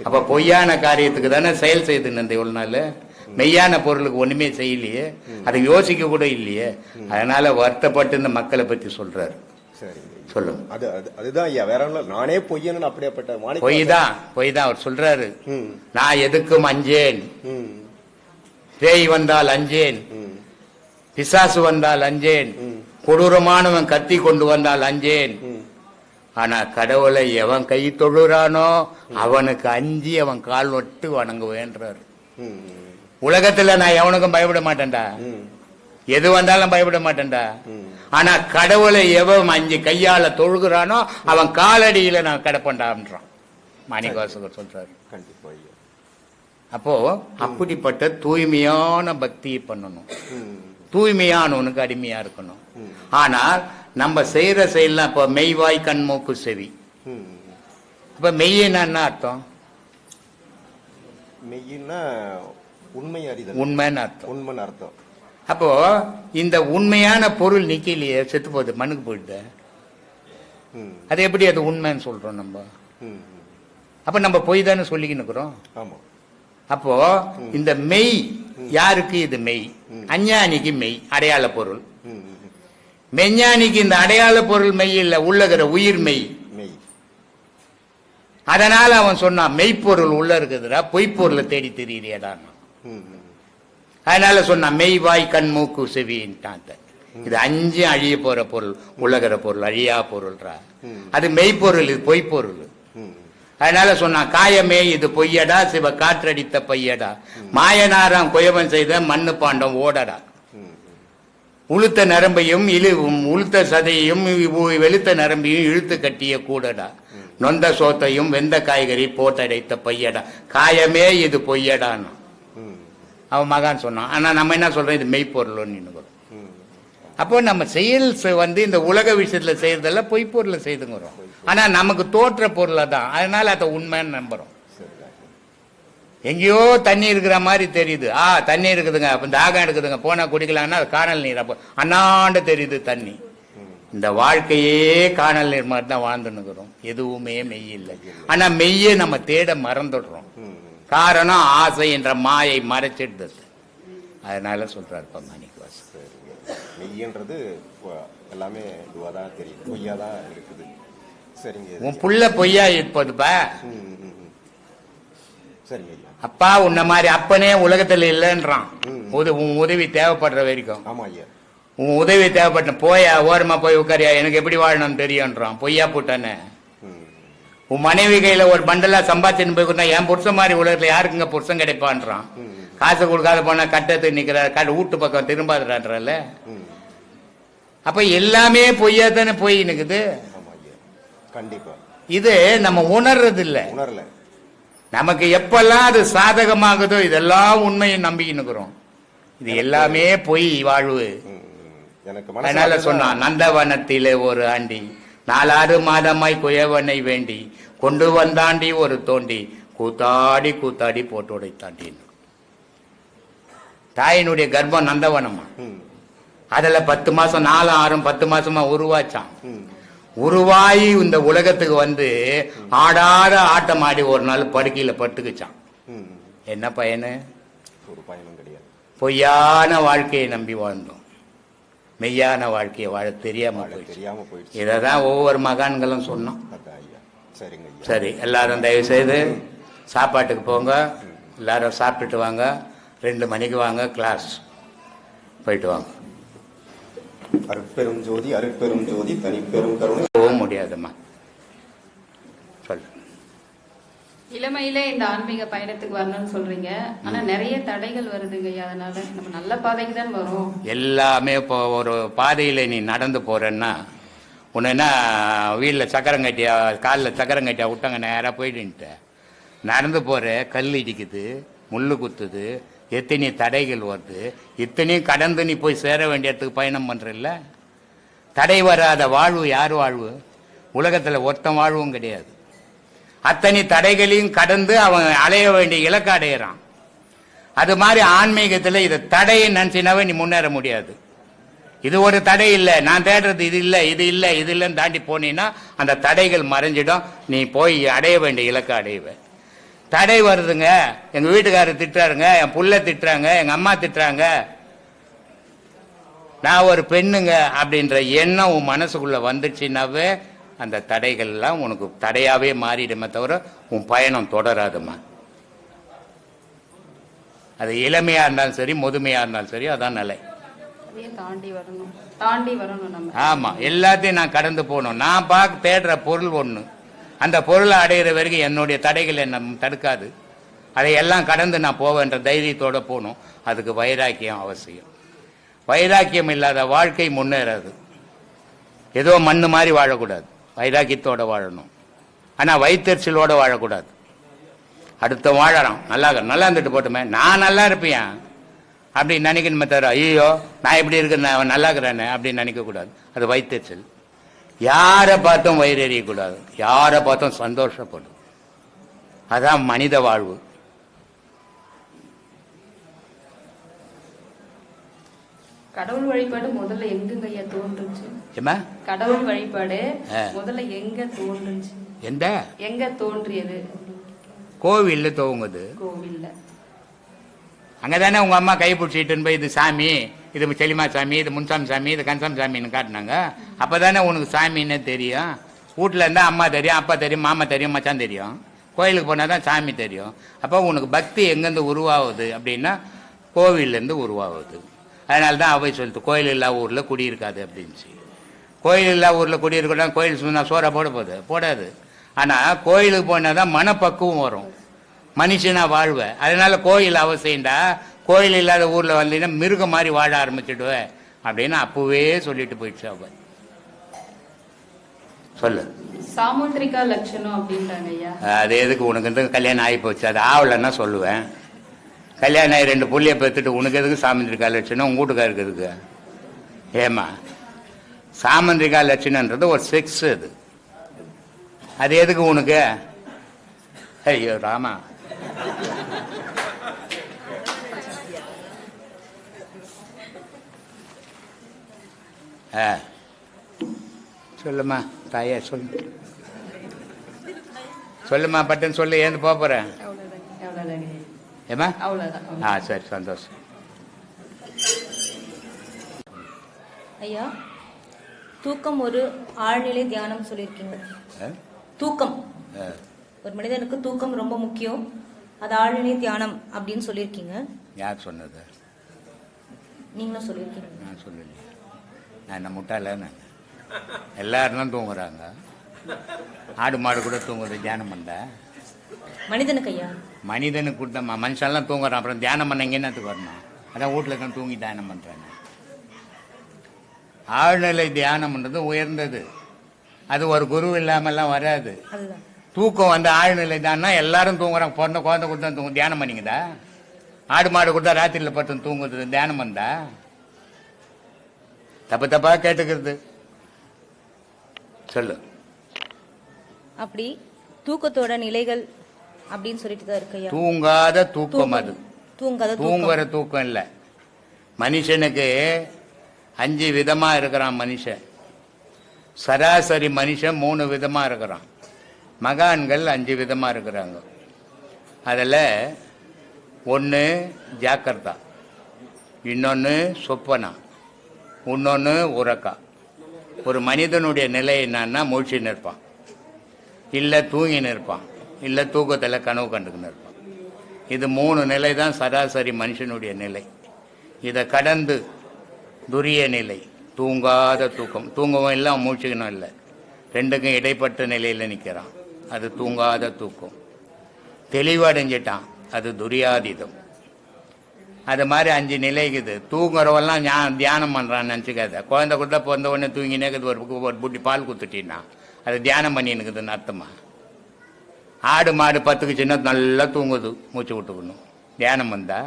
அப்ப பொய்யான காரியத்துக்கு தானே செயல் செய்துன்னு இந்த இவ்வளவு நாள். மெய்யான பொருளுக்கு ஒண்ணுமே செய்யலையே, அதை யோசிக்க கூட இல்லையே. அதனால வருத்தப்பட்டு இந்த மக்களை பத்தி சொல்றாரு. சொல்லுங்க. அதுதான் ஐயா, வேற ஒண்ணும் இல்ல. நானே பொய்யன்னு அப்படியாப்பட்ட பொய் தான் அவர் சொல்றாரு. நான் எதுக்கும் அஞ்சேன், பேய் வந்தால் அஞ்சேன், பிசாசு வந்தால் அஞ்சேன், கொடூரமானவன் கத்தி கொண்டு வந்தால் அஞ்சேன். ஆனா கடவுளை எவன் கை தொழுறானோ அவனுக்கு அஞ்சி அவன் கால் ஒட்டு வணங்குவேன்றார். உலகத்துல நான் எவனுக்கும் பயப்பட மாட்டேன்டா, எது வந்தாலும் பயப்பட மாட்டேன்டா. ஆனா கடவுளை எவன் அஞ்சு கையால தொழுகிறானோ அவன் காலடியில நான் கிடப்பேன்டான்றான் மாணிக்கவாசகர் சொல்றாரு. அப்போ அப்படிப்பட்ட தூய்மையான பக்தியை பண்ணணும், தூய்மையானவனுக்கு அடிமையா இருக்கணும். ஆனால் நம்ம செய்யற செயல்லாம் இப்ப மெய்வாய் கண் மூக்கு செவி. இப்ப மெய்யினா என்ன அர்த்தம்? மெய்யின்னா உண்மை அறிதல், உண்மைன்னு அர்த்தம், உண்மைன்னு அர்த்தம். அப்போ இந்த உண்மையான பொருள் நிக்கலையே, செத்து போகுது, மண்ணுக்கு போயிட்டு. அது எப்படி அது உண்மைன்னு சொல்றோம் நம்ம? அப்ப நம்ம பொய் தானே சொல்லிக்கின்னு இருக்கிறோம். அப்போ இந்த மெய் யாருக்கு? இது மெய். அஞ்ஞானிக்கு மெய் அடையாள பொருள், மெஞ்ஞானிக்கு இந்த அடையாள பொருள் மெய் இல்ல, உள்ளகிற உயிர் மெய். அதனால அவன் சொன்னான் மெய்ப்பொருள் உள்ள இருக்குதுடா, பொய்ப்பொருளை தேடி தெரியுறியடா. அதனால சொன்னான் மெய் வாய் கண் மூக்கு செவின்ட்டான். இது 5 அழிய போற பொருள், உலகிற பொருள், அழியா பொருள்ரா. அது மெய்ப்பொருள், இது பொய்ப்பொருள். அதனால சொன்னான் காயமே இது பொய்யடா, சிவ காற்றடித்த பையடா, மாயனாராம் குயவன் செய்த மண்ணு பாண்டம் ஓடடா. உளுத்த நரம்பையும் உளுத்த சதையையும் வெளுத்த நரம்பையும் இழுத்து கட்டிய கூடடா, நொந்த சோத்தையும் வெந்த காய்கறி போட்டடைத்த பையடா, காயமே இது பொய்யடான்னு அவன் மகான் சொன்னான். ஆனா நம்ம என்ன சொல்றோம், இது மெய்ப்பொருள். அப்போ நம்ம செயல் இந்த உலக விஷயத்துல செய்யறதெல்லாம் பொய்ப்பொருளை செய்துங்கிறோம். ஆனா நமக்கு தோற்ற பொருளை தான், அதனால அதை உண்மைன்னு நம்புறோம். எங்கேயோ தண்ணி இருக்கிற மாதிரி தெரியுது. தண்ணி இருக்குதுங்க, அப்ப தாகம் எடுக்குதுங்க, போனா குடிக்கலாம்னா அது காணல் நீர். அப்போ அண்ணாண்டு தெரியுது தண்ணி. இந்த வாழ்க்கையே காணல் நீர் மாதிரி தான் வாழ்ந்துன்னுக்கிறோம், எதுவுமே மெய் இல்லை. ஆனா மெய்யை நம்ம தேட மறந்துடுறோம். காரணம் ஆசை என்ற மாயை மறைச்சிடுது. அதனால சொல்றாரு மாணிக்கவாசகர், மெய்யன்றது எல்லாமே இதுவாதான் தெரியுது, பொய்யாதான் இருக்குது. சரிங்க. உன் புள்ள பொய்யா இருப்பதுப்பா. சரிங்க. அப்பா உன்ன மாதிரி அப்பனே உலகத்துல இல்லைன்றான். உன் உதவி தேவைப்படுற வரைக்கும். ஆமா ஐயா. உன் உதவி தேவைப்பட்ட போயா, ஓரமா போய் உட்காரியா, எனக்கு எப்படி வாழணும்னு தெரியும்ன்றான். பொய்யா போட்டானே. உன் மனைவி கையில ஒரு பண்டலா சம்பாதிச்சுன்னு போய் கொடுத்தா என் புருஷன் மாதிரி உலகத்துல யாருக்குங்க புருஷன் கிடைப்பான்றான். காசு கொடுக்காத போனா கட்டத்துக்கு நிக்கிறார், வீட்டு பக்கம் திரும்பாதுறான்றல. அப்ப எல்லாமே பொய்யா தானே போய் நிக்குது. கண்டிப்பா இது நம்ம உணர்றது இல்ல. உணரல. நமக்கு எப்பெல்லாம் அது சாதகமாகுதோ இதெல்லாம் உண்மையை நம்பிக்கின்னுக்கிறோம். இது எல்லாமே பொய் வாழ்வு. அதனால சொன்னான் நந்தவனத்திலே ஒரு ஆண்டி 4 மாதமாய் குயவனை வேண்டி கொண்டு வந்தாண்டி ஒரு தோண்டி கூத்தாடி கூத்தாடி போட்டு உடைத்தாண்டி. தாயினுடைய கர்ப்பம் நந்தவனமா, அதுல 10 மாசம் 4 6 10 மாசமா உருவாச்சான். உருவாயி இந்த உலகத்துக்கு வந்து ஆடாத ஆட்டம் ஆடி ஒரு நாள் படுக்கையில பட்டுக்குச்சான். என்ன பயனு? ஒரு பயனும் கிடையாது. பொய்யான வாழ்க்கையை நம்பி வாழ்ந்தோம், மெய்யான வாழ்க்கையை வாழ தெரியாம போயிடுச்சு. இததான் ஒவ்வொரு மகான்களும் சொன்னோம். சரி, எல்லாரும் தயவு செய்து சாப்பாட்டுக்கு போங்க, எல்லாரும் சாப்பிட்டுட்டு வாங்க. 2 மணிக்கு வாங்க, கிளாஸ் போயிட்டு வாங்க. அருட்பெரும் ஜோதி அருட்பெரும் ஜோதி தனிப்பெரும் கருணை. போக முடியாதுமா. சொல். இளமையிலே இந்த ஆன்மீக பயணத்துக்கு வரணும்னு சொல்றீங்க, ஆனா நிறைய தடைகள் வருதுங்க. அதனால நம்ம நல்ல பாதைக்கு தான் வரும். எல்லாமே இப்போ ஒரு பாதையில நீ நடந்து போறேன்னா உன்ன வீட்டில் சக்கரம் கட்டியா, காலில் சக்கரம் கட்டியா விட்டாங்க, நேராக போயிட்டு நடந்து போகிற கல் இடிக்குது, முள்ளு குத்துது, எத்தனை தடைகள் வருது, இத்தனையும் கடந்து நீ போய் சேர வேண்டிய இடத்துக்கு பயணம் பண்ணுறல்ல. தடை வராத வாழ்வு யார் வாழ்வு? உலகத்தில் ஒருத்தன் வாழ்வும் கிடையாது. அத்தனை தடைகளையும் கடந்து அவன் அலைய வேண்டிய இலக்கு அடையிறான். அது மாதிரி ஆன்மீகத்தில் இதை தடையை நினச்சினாவே நீ முன்னேற முடியாது. இது ஒரு தடை இல்லை, நான் தேடுறது இது இல்லை, இது இல்லை, இது இல்லைன்னு தாண்டி போனீங்கன்னா அந்த தடைகள் மறைஞ்சிடும். நீ போய் அடைய வேண்டிய இலக்கு அடைவேன். தடை வருதுங்க, எங்கள் வீட்டுக்காரர் திட்டுறாருங்க, என் புள்ள திட்டுறாங்க, எங்கள் அம்மா திட்டுறாங்க, நான் ஒரு பெண்ணுங்க அப்படின்ற எண்ணம் உன் மனசுக்குள்ளே வந்துச்சுன்னாவே அந்த தடைகள்லாம் உனக்கு தடையாகவே மாறிடுமே தவிர உன் பயணம் தொடராதுமா. அது இளமையாக இருந்தாலும் சரி, முதுமையாக இருந்தாலும் சரி, அதான் நிலை. தாண்டி வரணும் நம்ம. ஆமா, எல்லாத்தையும் நான் கடந்து போகணும். நான் தேடுற பொருள் ஒண்ணு, அந்த பொருளை அடையிற வரைக்கும் என்னுடைய தடைகள் என்ன தடுக்காது. அதை எல்லாம் கடந்து நான் போவேன்ற தைரியத்தோட போகணும். அதுக்கு வைராக்கியம் அவசியம். வைராக்கியம் இல்லாத வாழ்க்கை முன்னேறாது. ஏதோ மண்ணு மாதிரி வாழக்கூடாது, வைராக்கியத்தோட வாழணும். ஆனா வயிற்றுச்சலோட வாழக்கூடாது. அடுத்த வாழறான், நல்லா இருந்துட்டு போட்டுமே, நான் நல்லா இருப்பேன் அப்படின்னு நினைக்கணுமே தவிர ஐயோ நான் எப்படி இருக்கேன், நான் நல்லா இருக்கிறேன்னு அப்படின்னு நினைக்கக்கூடாது. அது வைத்தறிச்சல். யாரை பார்த்தும் வயிறு எறியக்கூடாது, யாரை பார்த்தும் சந்தோஷப்படும். அதான் மனித வாழ்வு. கடவுள் வழிபாடு முதல்ல எங்க ஐயா தோன்றுச்சு? கடவுள் வழிபாடு முதல்ல எங்க தோன்றுச்சு? எங்க தோன்றியது? கோவில்ல துவங்குது. கோவில்ல அங்கதானே உங்க அம்மா கை பிடிச்சிட்டு போய் இது சாமி, இது செலிமா சாமி, இது முன்சாமி சாமி, இது கன்சாமி சாமின்னு காட்டினாங்க. அப்பதானே உனக்கு சாமின்னு தெரியும். வீட்டுல இருந்தா அம்மா தெரியும், அப்பா தெரியும், மாமா தெரியும், மச்சான் தெரியும். கோயிலுக்கு போனாதான் சாமி தெரியும். அப்போ உனக்கு பக்தி எங்கேருந்து உருவாகுது அப்படின்னா கோவில்லேருந்து உருவாகுது. அதனால்தான் அவை சொல்லிட்டு கோயில் இல்லா ஊர்ல குடியிருக்காது அப்படின்ச்சு. கோயில் இல்லா ஊர்ல குடியிருக்கா கோயில் சொன்னா சோறா போடாது. ஆனா கோயிலுக்கு போனாதான் மனப்பக்குவம் வரும், மனுஷனா வாழ்வ. அதனால கோயில் அவசியம்டா. கோயில் இல்லாத ஊர்ல வந்தீங்கன்னா மிருகம் மாதிரி வாழ ஆரம்பிச்சுடுவேன் அப்படின்னு அப்பவே சொல்லிட்டு போயிடுச்சு. அவ சொல்லு. சாமுத்திரிகா லட்சணம் அப்படின்றாங்க ஐயா. அது எதுக்கு உனக்கு கல்யாணம் ஆகி போச்சு, அது ஆகலன்னா சொல்லுவேன். கல்யாணம் ஆகி 2 புள்ளிய பெற்றுட்டு உனக்கு எதுக்கு சாமுத்திரிகா லட்சணம்? உங்க வீட்டுக்காருக்கு இருக்கு. ஏமா சாமுத்திரிகா லட்சணன்றது ஒரு செக்ஸ். அது எதுக்கு உனக்கு? ஐயோ ராமா, சொல்லுமா தாயே, சொல்லுமா பட்டுன்னு சொல்லு. ஏந்து போறேன். ஏமா? சரி, சந்தோஷம். ஐயா, தூக்கம் ஒரு ஆழ்நிலை தியானம் சொல்லியிருக்கீங்க. தூக்கம், ஒரு மனிதனுக்கு தூக்கம் ரொம்ப முக்கியம், அது ஆழ்நிலை தியானம் அப்படின்னு சொல்லியிருக்கீங்க. யார் சொன்னது? நீங்களும் சொல்லியிருக்கீங்க. நான் சொல்லலையே. நான் என்ன முட்டாளன்னு? எல்லாரும் தான் தூங்குறாங்க. ஆடு மாடு கூட தூங்குறது தியானம் பண்ண. மனிதனுக்கு ஐயா, மனிதனுக்கு கூட மனுஷன்லாம் தூங்குறான். அப்புறம் தியானம் பண்ண எங்கே என்னத்துக்கு வரணும்? அதான் வீட்டில் இருக்க தூங்கி தியானம் பண்ணுறேன். ஆழ்நிலை தியானம்ன்றது உயர்ந்தது. அது ஒரு குரு இல்லாமல்லாம் வராது. தூக்கம் வந்து ஆழ்நிலை தான்னா எல்லாரும் தூங்குறாங்க. பிறந்த குழந்தை கொடுத்தா தூங்க தியானம் பண்ணிங்கதா? ஆடு மாடு கொடுத்தா ராத்திரியில் பட்டு தூங்குறது தியானம் பண்ணா? தப்பா கேட்டுக்கிறது. சொல்லு. அப்படி தூக்கத்தோட நிலைகள் அப்படின்னு சொல்லிட்டு தான் இருக்கு. தூங்காத தூக்கம், அது தூங்குற தூக்கம் இல்லை. மனுஷனுக்கு 5 விதமா இருக்கிறான் மனுஷன். சராசரி மனுஷன் 3 விதமா இருக்கிறான். மகான்கள் 5 விதமா இருக்கிறாங்க. அதில் ஒன்று ஜாக்கிரதா, இன்னொன்று சொப்பனா, இன்னொன்று உறக்கா. ஒரு மனிதனுடைய நிலை என்னன்னா மூழ்கி நிற்பான், இல்லை தூங்கி நிற்பான், இல்லை தூக்கத்தில் கனவு கண்டுக்கு இருப்பான். இது 3 நிலை தான் சராசரி மனுஷனுடைய நிலை. இதை கடந்து துரிய நிலை, தூங்காத தூக்கம். தூங்கவும் இல்லை, மூழ்கிக்கணும் இல்லை, ரெண்டுக்கும் இடைப்பட்ட நிலையில் நிற்கிறான். அது தூங்காத தூக்கம். தெளிவடைஞ்சிட்டான், அது துரியாதீதம். அது மாதிரி 5 நிலைக்குது. தூங்குறவெல்லாம் தியானம் பண்ணுறான்னு நினச்சிக்காத. குழந்தை கொடுத்தா பிறந்த உடனே தூங்கினேக்குது. ஒரு புட்டி பால் குத்துட்டின்னா அது தியானம் பண்ணினுக்குதுன்னு அர்த்தமா? ஆடு மாடு பத்துக்குச்சுன்னா நல்லா தூங்குது, மூச்சு விட்டுக்கணும். தியானம் வந்தா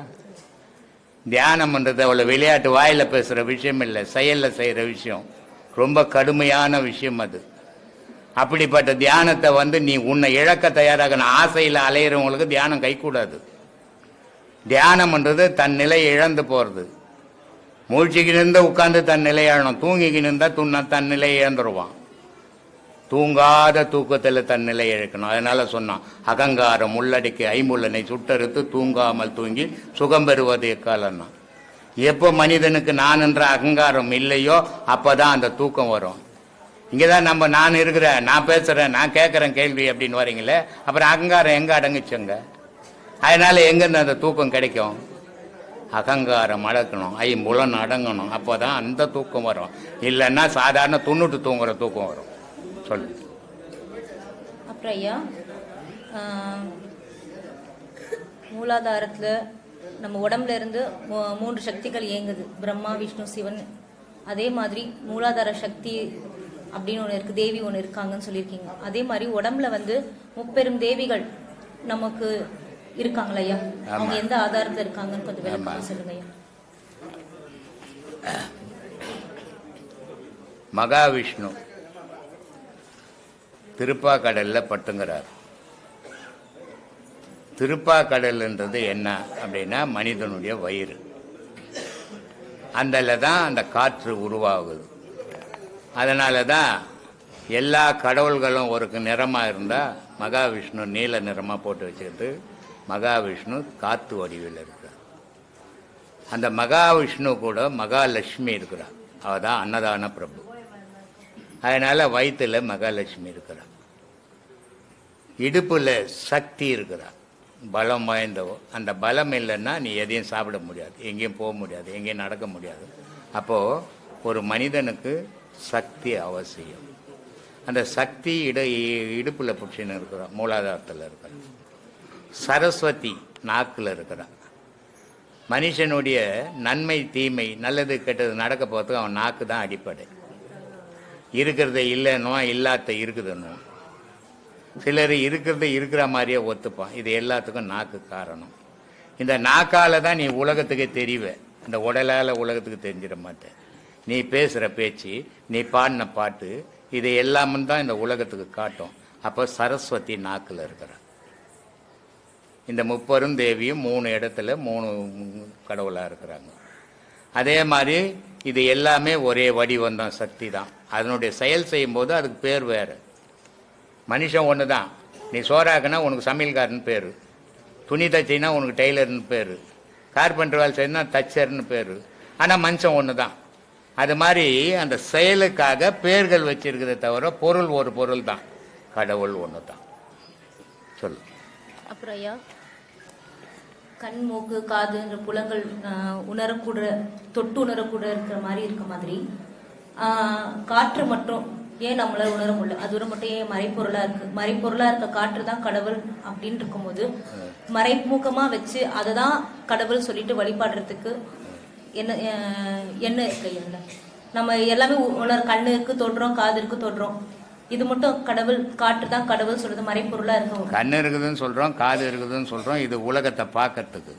தியானம் பண்ணுறது அவ்வளோ விளையாட்டு வாயில் பேசுகிற விஷயம் இல்லை, செயலில் செய்கிற விஷயம், ரொம்ப கடுமையான விஷயம் அது. அப்படிப்பட்ட தியானத்தை நீ உன்னை இழக்க தயாராக ஆசையில் அலையிறவங்களுக்கு தியானம் கைக்கூடாது. தியானம்ன்றது தன் நிலையை இழந்து போகிறது. மூழ்கிக்கிட்டு உட்காந்து தன் நிலை இழணும், தூங்கிக்கிட்டு இருந்தால் தன் நிலையை இழந்துருவான். தூங்காத தூக்கத்தில் தன் நிலை இழக்கணும். அதனால சொன்னான், அகங்காரம் உள்ளடிக்கு ஐம்புலனை சுட்டறுத்து தூங்காமல் தூங்கி சுகம் பெறுவது எக்காலன்னா. எப்போ மனிதனுக்கு நான் என்ற அகங்காரம் இல்லையோ அப்போதான் அந்த தூக்கம் வரும். இங்கேதான் நம்ம நான் இருக்கிறேன், நான் பேசுறேன், நான் கேட்குறேன் கேள்வி அப்படின்னு வரீங்களே, அப்புறம் அகங்காரம் எங்க அடங்குச்சுங்க? அதனால எங்கேருந்து அந்த தூக்கம் கிடைக்கும்? அகங்காரம் அடக்கணும், ஐம்புலன் அடங்கணும், அப்போதான் அந்த தூக்கம் வரும். இல்லைன்னா சாதாரண துண்ணுட்டு தூங்குற தூக்கம் வரும். சொல்லு. அப்புறம் ஐயா, மூலாதாரத்துல நம்ம உடம்புல இருந்து 3 சக்திகள் இயங்குது, பிரம்மா விஷ்ணு சிவன். அதே மாதிரி மூலாதார சக்தி அப்படின்னு ஒன்று இருக்கு, தேவி ஒன்று இருக்காங்கன்னு சொல்லியிருக்கீங்க. அதே மாதிரி உடம்புல முப்பெரும் தேவிகள் நமக்கு இருக்காங்களா ஐயா? அவங்க எந்த ஆதாரத்தில் இருக்காங்கன்னு கொஞ்சம் விளக்கம் சொல்லுங்க ஐயா. மகாவிஷ்ணு திருப்பாக்கடல்ல பட்டுங்கிறார். திருப்பாக்கடல்ன்றது என்ன அப்படின்னா மனிதனுடைய வயிறு. அதில் தான் அந்த காற்று உருவாகுது. அதனால தான் எல்லா கடவுள்களும் ஒரு நிறமாக இருந்தால் மகாவிஷ்ணு நீல நிறமாக போட்டு வச்சுக்கிட்டு மகாவிஷ்ணு காற்று வடிவில் இருக்கிறார். அந்த மகாவிஷ்ணு கூட மகாலட்சுமி இருக்கிறார், அவள் தான் அன்னதான பிரபு. அதனால வயிற்றுல மகாலட்சுமி இருக்கிறார். இடுப்பில் சக்தி இருக்கிறார், பலம் வாய்ந்தவோ. அந்த பலம் இல்லைன்னா நீ எதையும் சாப்பிட முடியாது, எங்கேயும் போக முடியாது, எங்கேயும் நடக்க முடியாது. அப்போது ஒரு மனிதனுக்கு சக்தி அவசியம். அந்த சக்தி இடுப்பில் பிடிச்சின்னு இருக்கிறான், மூலாதாரத்தில் இருக்கிறான். சரஸ்வதி நாக்கில் இருக்கிறான். மனுஷனுடைய நன்மை தீமை நல்லது கெட்டது நடக்க போகிறதுக்கு அவன் நாக்கு தான் அடிப்படை. இருக்கிறத இல்லைன்னோ இல்லாத இருக்குதுன்னு. சிலர் இருக்கிறத இருக்கிற மாதிரியே ஒத்துப்பான். இது எல்லாத்துக்கும் நாக்கு காரணம். இந்த நாக்கால தான் நீ உலகத்துக்கே தெரிவே, இந்த உடலால் உலகத்துக்கு தெரிஞ்சிட மாட்டேன். நீ பேசுகிற பேச்சு, நீ பாடின பாட்டு, இது எல்லாமும் தான் இந்த உலகத்துக்கு காட்டும். அப்போ சரஸ்வதி நாக்கில் இருக்கிறார். இந்த முப்பெரும் தேவியும் 3 இடத்துல 3 கடவுளாக இருக்கிறாங்க. அதே மாதிரி இது எல்லாமே ஒரே வடிவம் தான், சக்தி தான். அதனுடைய செயல் செய்யும் போது அதுக்கு பேர் வேறு. மனுஷன் ஒன்று தான். நீ சோறாக்குனா உனக்கு சமையல்காரன்னு பேர், துணி தச்சின்னா உனக்கு டெய்லர்னு பேர், கார்பெண்டர் வேலை செய்யணும்னா தச்சர்னு பேர். ஆனால் மனுஷன் ஒன்று தான். அது மாதிரி அந்த செயலுக்காக பேர்கள் வச்சிருக்கிறத தவிர பொருள் ஒரு பொருள் தான், கடவுள் ஒன்று தான். சொல்லு. அப்புறம் ஐயா, கண் மூக்கு காதுன்ற புலங்கள் உணரக்கூட தொட்டு உணரக்கூட இருக்கிற மாதிரி இருக்க மாதிரி காற்று மட்டும் ஏன் நம்மளால உணர முடியல? அது மட்டும் ஏன் மறைப்பொருளா இருக்கு? மறைப்பொருளா இருக்க காற்று தான் கடவுள் அப்படின்னு இருக்கும்போது மறைமுகமா வச்சு அதை தான் கடவுள் சொல்லிட்டு வழிபாடுறதுக்கு என்ன என்ன இருக்கு ஐயா? நம்ம எல்லாமே கண்ணுக்கு தொடுறோம், காதுக்கு தொடுறோம். இது மட்டும் கடவுள் காற்று தான் கடவுள் சொல்றது மறைப்பொருளா இருக்கும். கண்ணு இருக்குதுன்னு சொல்றோம், காது இருக்குதுன்னு சொல்றோம். இது உலகத்தை பார்க்கறதுக்கு.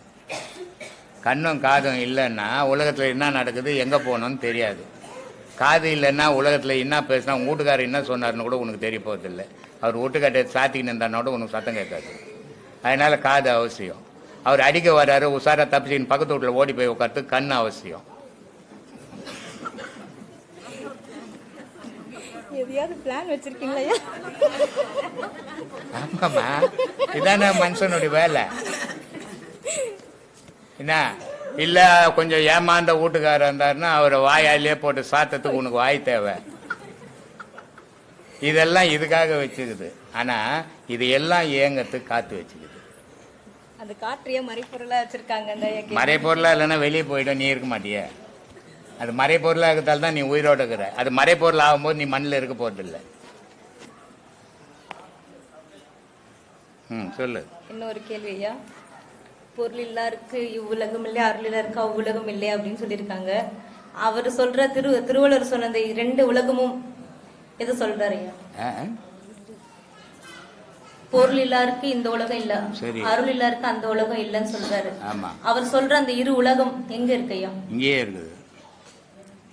கண்ணும் காதும் இல்லைன்னா உலகத்துல என்ன நடக்குது, எங்க போகணும்னு தெரியாது. காது இல்லைன்னா உலகத்துல என்ன பேசினா உங்க வீட்டுக்காரர் என்ன சொன்னார்னு கூட உனக்கு தெரிய போவதில்லை. அவர் வீட்டுக்காட்டை சாத்திக்கின்னு இருந்தானோட உனக்கு சத்தம் கேட்காது. அதனால காது அவசியம். அவர் அடிக்க வர்றாரு, உஷாரா தப்பிச்சின்னு பக்கத்து வீட்டில் ஓடி போய் உட்கார்றதுக்கு கண் அவசியம். எதையாவது பிளான் வச்சிருக்கீங்களா? ஆமாம்மா, இதானே மனுஷனுடைய வேலை. என்ன இல்லை, கொஞ்சம் ஏமாந்த வீட்டுக்காரர் இருந்தாருன்னா அவரை வாயாலே போட்டு சாத்தத்துக்கு உனக்கு வாய் தேவை. இதெல்லாம் இதுக்காக வச்சுக்குது. ஆனால் இது எல்லாம் ஏங்கத்துக்கு காத்து வச்சுக்குது. அந்த காற்றையே மறைப்பொருளா வச்சிருக்காங்க. மறைப்பொருளா இல்லைன்னா வெளியே போயிடும், நீ இருக்க மாட்டியே. அது மறைப்பொருளாக இருக்கிறதால தான் நீ உயிரோடு இருக்கிற. அது மறைப்பொருள் ஆகும்போது நீ மண்ணில் இருக்க போறதில்லை. சொல்லு. இன்னொரு கேள்வி ஐயா, பொருள் இல்லா இருக்கு இவ்வுலகம் இல்லை, அருள் இல்லா இருக்கு அவ்வுலகம் இல்லை அப்படின்னு சொல்லியிருக்காங்க. அவர் சொல்ற திருவள்ளுவர் சொன்ன இந்த 2 உலகமும் எது சொல்றாரு ஐயா? பொருள் இல்லாருக்கு இந்த உலகம் இல்ல, சரி. அருள் இல்லாருக்கு அந்த உலகம் இல்லன்னு சொல்றாரு. ஆமா, அவர் சொல்ற அந்த இரு உலகம் எங்க இருக்கையா? இங்கேயே இருக்குது,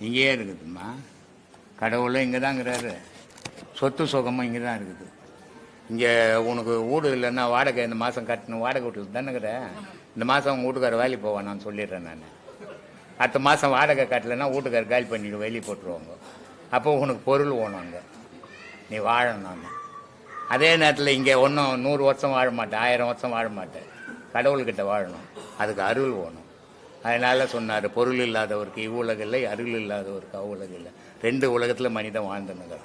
இங்கேயே இருக்குதும்மா. கடவுளும் இங்கே தாங்கிறாரு, சொத்து சுகமும் இங்கே தான் இருக்குது. இங்கே உனக்கு வீடு இல்லைன்னா வாடகை இந்த மாதம் கட்டணும், வாடகை வீட்டில் தானேங்கிற. இந்த மாதம் உங்கள் வீட்டுக்கார வேலைக்கு போவான் நான் சொல்லிடுறேன். நான் அடுத்த மாதம் வாடகை கட்டலைன்னா வீட்டுக்கார காலி பண்ணிவிட்டு வெளியே போட்டுருவாங்க. அப்போ உனக்கு பொருள் வேணும், அங்கே நீ வாழணும். அதே நேரத்தில் இங்கே ஒன்றும் 100 வருஷம் வாழ மாட்டேன், 1000 வருஷம் வாழ மாட்டேன். கடவுள்கிட்ட வாழணும், அதுக்கு அருள் வேணும். அதனால சொன்னார், பொருள் இல்லாதவருக்கு இவ்வுலகம் இல்லை, அருள் இல்லாதவருக்கு அவ்வுலகம் இல்லை. 2 உலகத்தில் மனிதன் வாழ்ந்துனுங்க.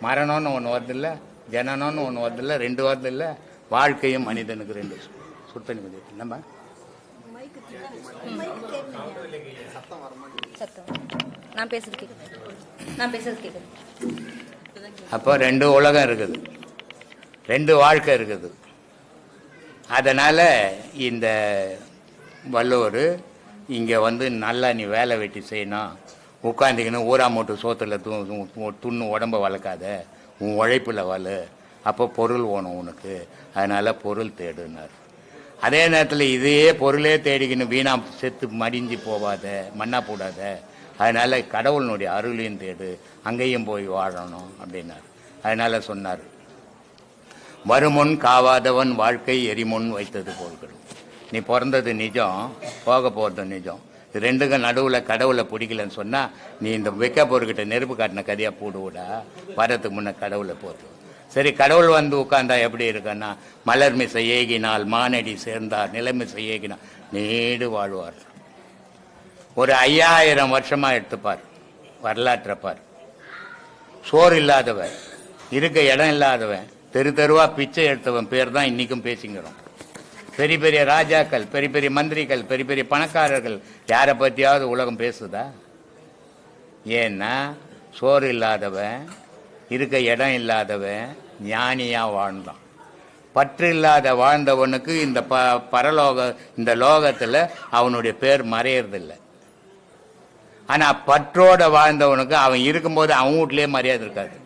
மரணம்னு ஒன்று வருதில்லை, ஜனனம்னு ஒன்று வருதில்லை, 2 வருதில்லை. வாழ்க்கையும் மனிதனுக்கு 2 சுத்தனி மதியம் நம்ம நான் பேசுறது கேக்குது. அப்போ 2 உலகம் இருக்குது, 2 வாழ்க்கை இருக்குது. அதனால் இந்த வள்ளுவர் இங்கே நல்லா நீ வேலை வெட்டி செய்யணும், உட்காந்துக்கணும் ஊரா மூட்டு சோத்தில் துண்ணு உடம்ப வளர்க்காத, உன் உழைப்பில் வளு, அப்போ பொருள் வேணும் உனக்கு. அதனால் பொருள் தேடுனார். அதே நேரத்தில் இதே பொருளே தேடிக்கணும் வீணா செத்து மடிஞ்சு போவாத, மண்ணா போடாத. அதனால் கடவுளினுடைய அருளையும் தேடு, அங்கேயும் போய் வாழணும் அப்படின்னார். அதனால் சொன்னார், வருமுன் காவாதவன் வாழ்க்கை எரிமுன் வைத்தது போல்கிறோம். நீ பிறந்தது நிஜம், போக போகிறது நிஜம். இது 2க்கும் நடுவில் கடவுளை பிடிக்கலன்னு சொன்னால் நீ இந்த வெக்க பொருட்கிட்ட நெருப்பு காட்டின கதையாக போடு விடா, வரத்துக்கு முன்னே கடவுளை போட்டு. சரி, கடவுள் வந்து உட்கார்ந்தா எப்படி இருக்குன்னா, மலர் மிசை ஏகினால் மானடி சேர்ந்தார், நிலைமிசை ஏகினால் நீடு வாழ்வார். ஒரு 5000 வருஷமா எடுத்துப்பார், வரலாற்றப்பார். சோறு இல்லாதவன், இருக்க இடம் இல்லாதவன், தெரு தெருவா பிச்சை எடுத்தவன் பேர் தான் இன்னைக்கும் பேசிக்கிறோம். பெரிய பெரிய ராஜாக்கள், பெரிய பெரிய மந்திரிகள், பெரிய பெரிய பணக்காரர்கள், யாரை பற்றியாவது உலகம் பேசுதா? ஏன்னா சோறு இல்லாதவன், இருக்க இடம் இல்லாதவன் ஞானியா வாழ்ந்தான். பற்று இல்லாத வாழ்ந்தவனுக்கு இந்த பரலோக இந்த லோகத்தில் அவனுடைய பேர் மறையறதில்லை. ஆனா பற்றோட வாழ்ந்தவனுக்கு அவன் இருக்கும்போது அவன் வீட்லயே மரியாதை இருக்காது.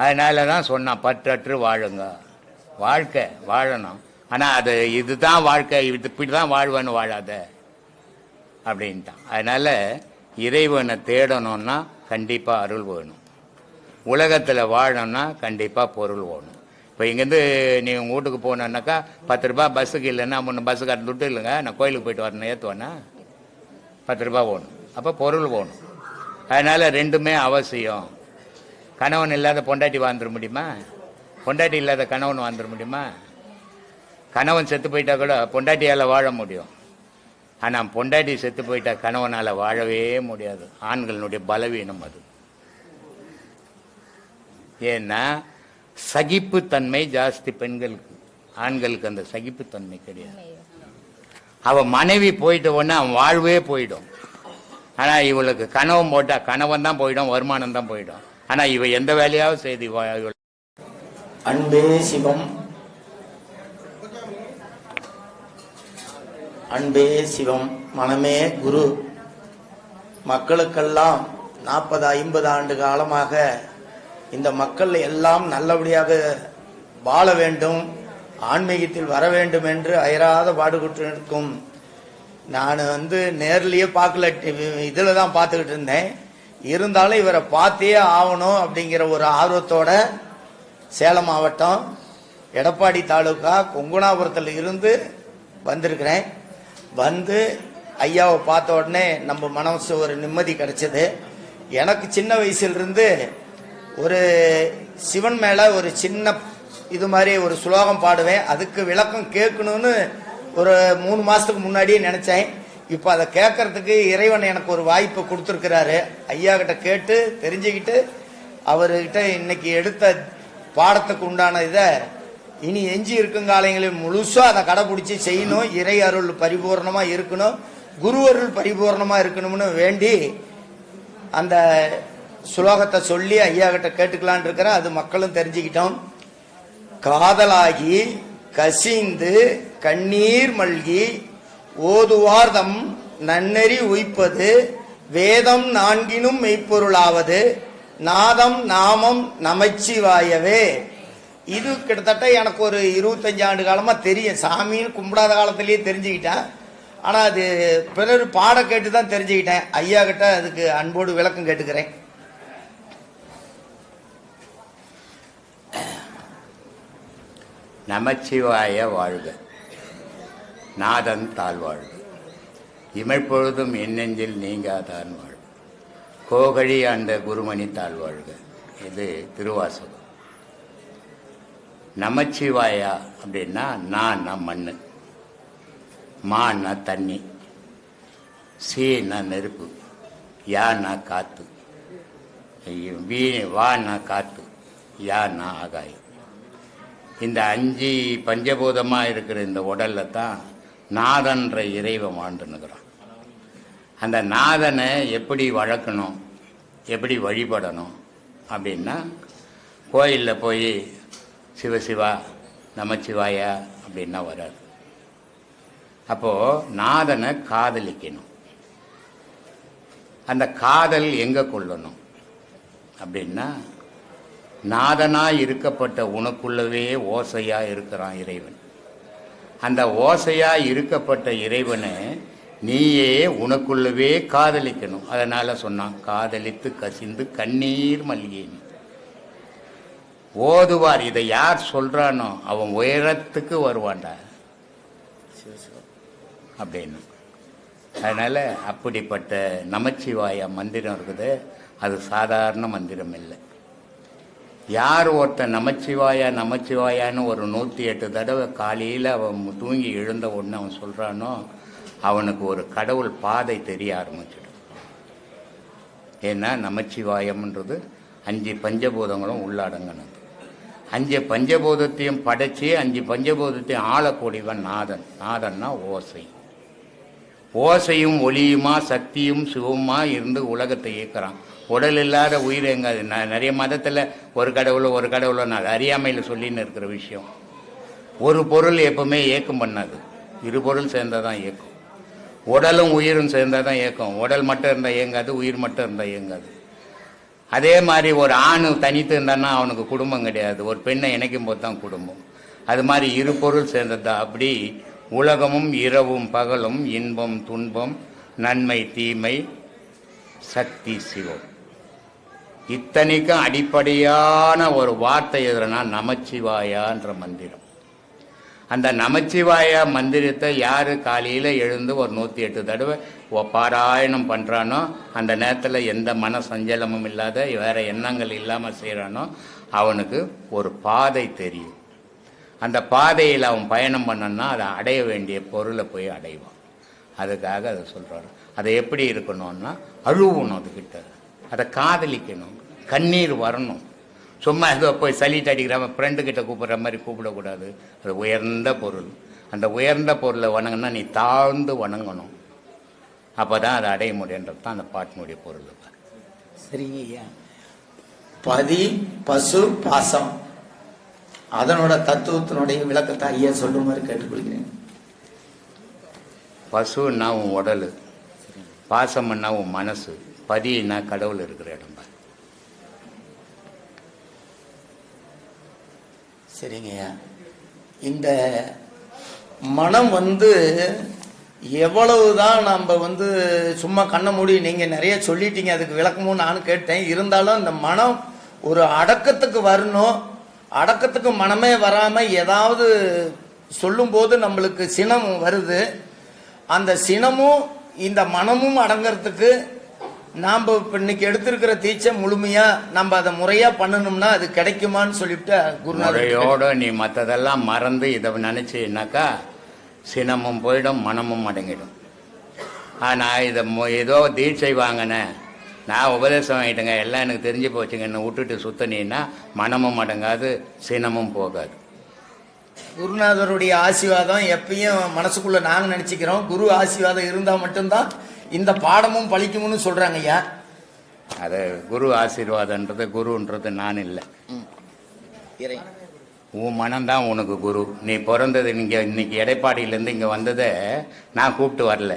அதனால தான் சொன்னான், பற்றற்று வாழுங்க. வாழ்க்கை வாழணும், ஆனா அது இதுதான் வாழ்க்கை, இப்படிதான் வாழ்வேன்னு வாழாத அப்படின்ட்டான். அதனால இறைவனை தேடணும்னா கண்டிப்பா அருள் வேணும், உலகத்தில் வாழணும்னா கண்டிப்பா பொருள் வேணும். இப்போ இங்கேருந்து நீ உங்கள் வீட்டுக்கு போனோன்னாக்கா 10 ரூபாய் பஸ்ஸுக்கு இல்லைன்னா முன்ன பஸ்ஸுக்காரன் துட்டு இல்லைங்க, நான் கோயிலுக்கு போயிட்டு வரணும் ஏற்றுவேன்னா 10 ரூபாய் வேணும், அப்போ பொருள் வேணும். அதனால் 2மே அவசியம். கணவன் இல்லாத பொண்டாட்டி வாழ்ந்துட முடியுமா? பொண்டாட்டி இல்லாத கணவன் வாழ்ந்துட முடியுமா? கணவன் செத்து போயிட்டா கூட பொண்டாட்டியால் வாழ முடியும், ஆனால் பொண்டாட்டி செத்து போயிட்டா கணவனால் வாழவே முடியாது. ஆண்களுடைய பலவீனம் அது. ஏன்னா சகிப்புத்தன்மை ஜாஸ்தி பெண்களுக்கு, ஆண்களுக்கு அந்த சகிப்புத்தன்மை கிடையாது. அவன் மனைவி போயிட்ட உடனே அவன் வாழ்வே போயிடும். ஆனா இவளுக்கு கணவன் போட்டா கணவன் தான் போயிடும், வருமானம் தான் போயிடும். ஆனா இவ எந்த வேலையாவது செய்து. அன்பே சிவம், அன்பே சிவம், மனமே குரு. மக்களுக்கெல்லாம் 40-50 ஆண்டு காலமாக இந்த மக்கள் எல்லாம் நல்லபடியாக வாழ வேண்டும், ஆன்மீகத்தில் வர வேண்டும் என்று அயராத பாடுபட்டு இருக்கும். நான் நேர்லயே பார்க்கல, இதில் தான் பார்த்துக்கிட்டு இருந்தேன். இருந்தாலும் இவரை பார்த்தே ஆகணும் அப்படிங்கிற ஒரு ஆர்வத்தோட சேலம் மாவட்டம் எடப்பாடி தாலுகா கொங்குணாபுரத்தில் இருந்து வந்திருக்கிறேன். ஐயாவை பார்த்த உடனே நம்ம மனசு ஒரு நிம்மதி கிடைச்சது. எனக்கு சின்ன வயசுலேருந்து ஒரு சிவன் மேலே ஒரு சின்ன இது மாதிரி ஒரு சுலோகம் பாடுவேன், அதுக்கு விளக்கம் கேட்கணும்னு ஒரு 3 மாதத்துக்கு முன்னாடியே நினச்சேன். இப்போ அதை கேட்கறதுக்கு இறைவன் எனக்கு ஒரு வாய்ப்பு கொடுத்துருக்கிறாரு. ஐயா கிட்ட கேட்டு தெரிஞ்சுக்கிட்டு அவர்கிட்ட இன்னைக்கு எடுத்த பாடத்துக்கு உண்டான இதை இனி எஞ்சி இருக்குங்காலங்களில் முழுசாக அதை கடைபிடிச்சி செய்யணும். இறை அருள் பரிபூர்ணமாக இருக்கணும், குரு அருள் பரிபூர்ணமாக இருக்கணும்னு வேண்டி அந்த சுலோகத்தை சொல்லி ஐயா கிட்ட கேட்டுக்கலான் இருக்கிறேன். அது மக்களும் தெரிஞ்சுக்கிட்டோம். காதலாகி கசிந்து கண்ணீர் மல்கி ஓதுவார்தம் நன்னெறி உய்ப்பது வேதம் 4 மெய்ப்பொருளாவது நாதம் நாமம் நமச்சிவாயவே இது கிட்டத்தட்ட எனக்கு ஒரு 25 ஆண்டு காலமா தெரியும். சாமின்னு கும்பிடாத காலத்திலேயே தெரிஞ்சுக்கிட்டேன். ஆனா அது பிறர் பாட கேட்டு தான் தெரிஞ்சுக்கிட்டேன். ஐயா கிட்ட அதுக்கு அன்போடு விளக்கம் கேட்டுக்கிறேன். நமச்சிவாய வாழ்க, நாதன் தாழ்வாழ்க, இமைப்பொழுதும் எண்ணெஞ்சில் நீங்காதான் வாழ்க, கோகழி அந்த குருமணி தாழ்வாழ்க. இது திருவாசகம். நமச்சிவாயா அப்படின்னா நான் மண்ணு, மான்னா தண்ணி, சீனா நெருப்பு, யானா காத்து, வானா காத்து, யானா ஆகாயம். இந்த 5 பஞ்சபூதமாக இருக்கிற இந்த உடல்ல தான் நாதன்ற இறைவன் வாழ்ந்துன்னுக்குறான். அந்த நாதனை எப்படி வளர்க்கணும், எப்படி வழிபடணும் அப்படின்னா, கோயிலில் போய் சிவசிவா நமச்சிவாயா அப்படின்னா வராது. அப்போது நாதனை காதலிக்கணும். அந்த காதல் எங்கே கொள்ளணும் அப்படின்னா, நாதனாய் இருக்கப்பட்ட உனக்குள்ளவே ஓசையா இருக்கிறான் இறைவன். அந்த ஓசையா இருக்கப்பட்ட இறைவனை நீயே உனக்குள்ளவே காதலிக்கணும். அதனால சொன்னான், காதலித்து கசிந்து கண்ணீர் மல்கியேன். ஓதுவார் இதை யார் சொல்றானோ அவன் உயரத்துக்கு வருவான்டா அப்படின்னு. அதனால அப்படிப்பட்ட நமச்சிவாய மந்திரம் இருக்குது. அது சாதாரண மந்திரம் இல்லை. யார் ஒருத்தன் நமச்சிவாயா நமச்சிவாயான்னு ஒரு 108 தடவை காலையில் அவன் தூங்கி எழுந்த உடனே அவன் சொல்கிறானோ, அவனுக்கு ஒரு கடவுள் பாதை தெரிய ஆரம்பிச்சிடும். ஏன்னா நமச்சிவாயம்ன்றது 5 பஞ்சபூதங்களும் உள்ளடங்கினது. 5 பஞ்சபூதத்தையும் படைச்சி 5 பஞ்சபூதத்தையும் ஆளக்கூடியவன் நாதன். நாதன்னா ஓசை. ஓசையும் ஒளியுமா சக்தியும் சிவமா இருந்து உலகத்தை இயக்குறான். உடல் இல்லாத உயிர் எங்காது. நிறைய மதத்தில் ஒரு கடவுளோ நான் அறியாமையில் சொல்லின்னு இருக்கிற விஷயம். ஒரு பொருள் எப்பவுமே ஏக்கம் பண்ணாது, 2 பொருள் சேர்ந்தால் தான் இயக்கும். உடலும் உயிரும் சேர்ந்தால் தான் இயக்கம். உடல் மட்டும் இருந்தால் இயங்காது, உயிர் மட்டும் இருந்தால் இயங்காது. அதே மாதிரி ஒரு ஆண் தனித்து இருந்தான்னா அவனுக்கு குடும்பம் கிடையாது. ஒரு பெண்ணை இணைக்கும் போது தான் குடும்பம். அது மாதிரி 2 பொருள் சேர்ந்தது தான். அப்படி உலகமும் இரவும் பகலும், இன்பம் துன்பம், நன்மை தீமை, சக்தி சிவம், இத்தனைக்கும் அடிப்படையான ஒரு வார்த்தை எதுனா நமச்சிவாயான்ற மந்திரம். அந்த நமச்சிவாயா மந்திரத்தை யாரு காலையில் எழுந்து ஒரு 108 தடவை பாராயணம் பண்ணுறானோ, அந்த நேரத்தில் எந்த மன சஞ்சலமும் இல்லாத வேற எண்ணங்கள் இல்லாமல் செய்கிறானோ அவனுக்கு ஒரு பாதை தெரியும். அந்த பாதையில் அவன் பயணம் பண்ணனா அதை அடைய வேண்டிய பொருளை போய் அடைவான். அதுக்காக அதை சொல்கிறாரு. அதை எப்படி இருக்கணும்னா, அழுவணும், அதுக்கிட்ட அதை காதலிக்கணும், கண்ணீர் வரணும். சும்மா ஏதோ போய் சளிட்டு அடிக்கிற ஃப்ரெண்டுக்கிட்ட கூப்பிட்ற மாதிரி கூப்பிடக்கூடாது. அது உயர்ந்த பொருள். அந்த உயர்ந்த பொருளை வணங்கினா நீ தாழ்ந்து வணங்கணும். அப்போ தான் அதை அடைய முடியுன்றது தான் அந்த பாட்டினுடைய பொருள். சரிங்க ஐயா. பதி பசு பாசம் அதனோட தத்துவத்தினுடைய விளக்கத்தை ஐயா சொல்லுமாறு கேட்டுக்கொள்கிறேன். பசுன்னா உன் உடல், பாசம்னா உன் மனசு, பதினா கடவுள் இருக்கிற இடம். சரிங்கய்யா. இந்த மனம் எவ்வளவுதான் நம்ம சும்மா கண்ண மூடி நீங்க நிறைய சொல்லிட்டீங்க, அதுக்கு விளக்கமும் நானும் கேட்டேன். இருந்தாலும் இந்த மனம் ஒரு அடக்கத்துக்கு வரணும். அடக்கத்துக்கு மனமே வராம ஏதாவது சொல்லும் போது நம்மளுக்கு சினம் வருது. அந்த சினமும் இந்த மனமும் அடங்கிறதுக்கு நாம் இப்போ இன்னைக்கு எடுத்திருக்கிற தீட்சை முழுமையா நம்ம அதை முறையா பண்ணணும்னா அது கிடைக்குமான்னு சொல்லிவிட்டு முறையோட நீ மற்றதெல்லாம் மறந்து இதை நினைச்சீன்னாக்கா சினமும் போயிடும், மனமும் அடங்கிடும். நான் இதை ஏதோ தீட்சை வாங்கினேன், நான் உபதேசம் வாங்கிட்டேங்க, எல்லாம் எனக்கு தெரிஞ்சு போச்சுங்க, என்ன விட்டுட்டு சுத்தனீன்னா மனமும் அடங்காது, சினமும் போகாது. குருநாதருடைய ஆசீர்வாதம் எப்பயும் மனசுக்குள்ள நாங்க நினைச்சுக்கிறோம். குரு ஆசீர்வாதம் இருந்தா மட்டும்தான் இந்த பாடமும் பழிக்கும்னு சொல்றாங்க ஐயா. அது குரு ஆசீர்வாதன்றது, குருன்றது நான் இல்லை, உன் மனம்தான் உனக்கு குரு. நீ பிறந்தது நீங்க இன்னைக்கு எடைப்பாடியிலேருந்து இங்கே வந்ததை நான் கூப்பிட்டு வரல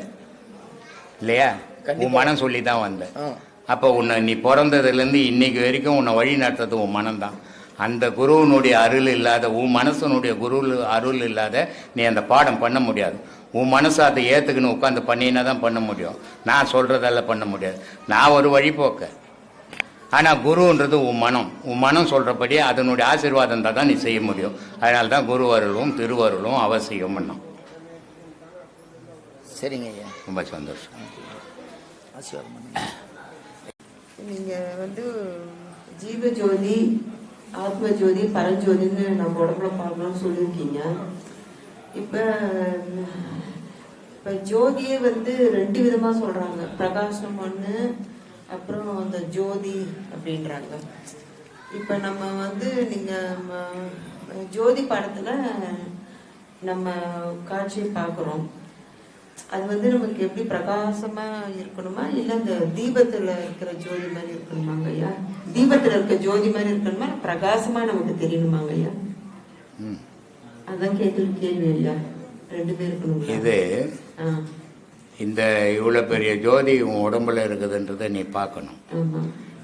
இல்லையா, உன் மனம் சொல்லி தான் வந்தேன். அப்போ உன்னை நீ பிறந்ததுலேருந்து இன்னைக்கு வரைக்கும் உன்னை வழி நடத்துறது உன் மனம்தான். அந்த குருவனுடைய அருள் இல்லாத, உன் மனசனுடைய குரு அருள் இல்லாத நீ அந்த பாடம் பண்ண முடியாது. உன் மனசை அதை ஏற்றுக்குன்னு உட்காந்து பண்ணினா தான் பண்ண முடியும். நான் சொல்கிறதெல்லாம் பண்ண முடியாது. நான் ஒரு வழிபோக்க. ஆனால் குருன்றது உன் மனம் சொல்கிறபடி அதனுடைய ஆசீர்வாதம் தான் நீ செய்ய முடியும். அதனால தான் குரு அருளும் திருவருளும் அவசியம் பண்ணோம். சரிங்க ஐயா, ரொம்ப சந்தோஷம். ஆசீர்வாதம். நீங்க ஜீவஜோதி, ஆத்மஜோதி, பரஞ்சோதின்னு நம்ம உடம்புல பார்க்கணும்னு சொல்லியிருக்கீங்க. இப்ப ஜோதியே 2 விதமா சொல்றாங்க. பிரகாசம் ஒண்ணு, அப்புறம் அந்த ஜோதி அப்படின்றாங்க. இப்ப நம்ம நீங்க ஜோதி படத்துல நம்ம காட்சியை பார்க்கிறோம். அது நமக்கு எப்படி பிரகாசமா இருக்கணுமா, இல்ல இந்த தீபத்துல இருக்கிற ஜோதி மாதிரி இருக்கணுமாங்க ஐயா? தீபத்துல இருக்க ஜோதி மாதிரி இருக்கணுமா, பிரகாசமா நமக்கு தெரியணுமாங்க ஐயா? அதான் கேள்வி ஐயா. 2 பேர் இருக்கணும். இது இந்த இவ்வளவு பெரிய ஜோதி உன் உடம்புல இருக்குதுன்றதை நீ பார்க்கணும்.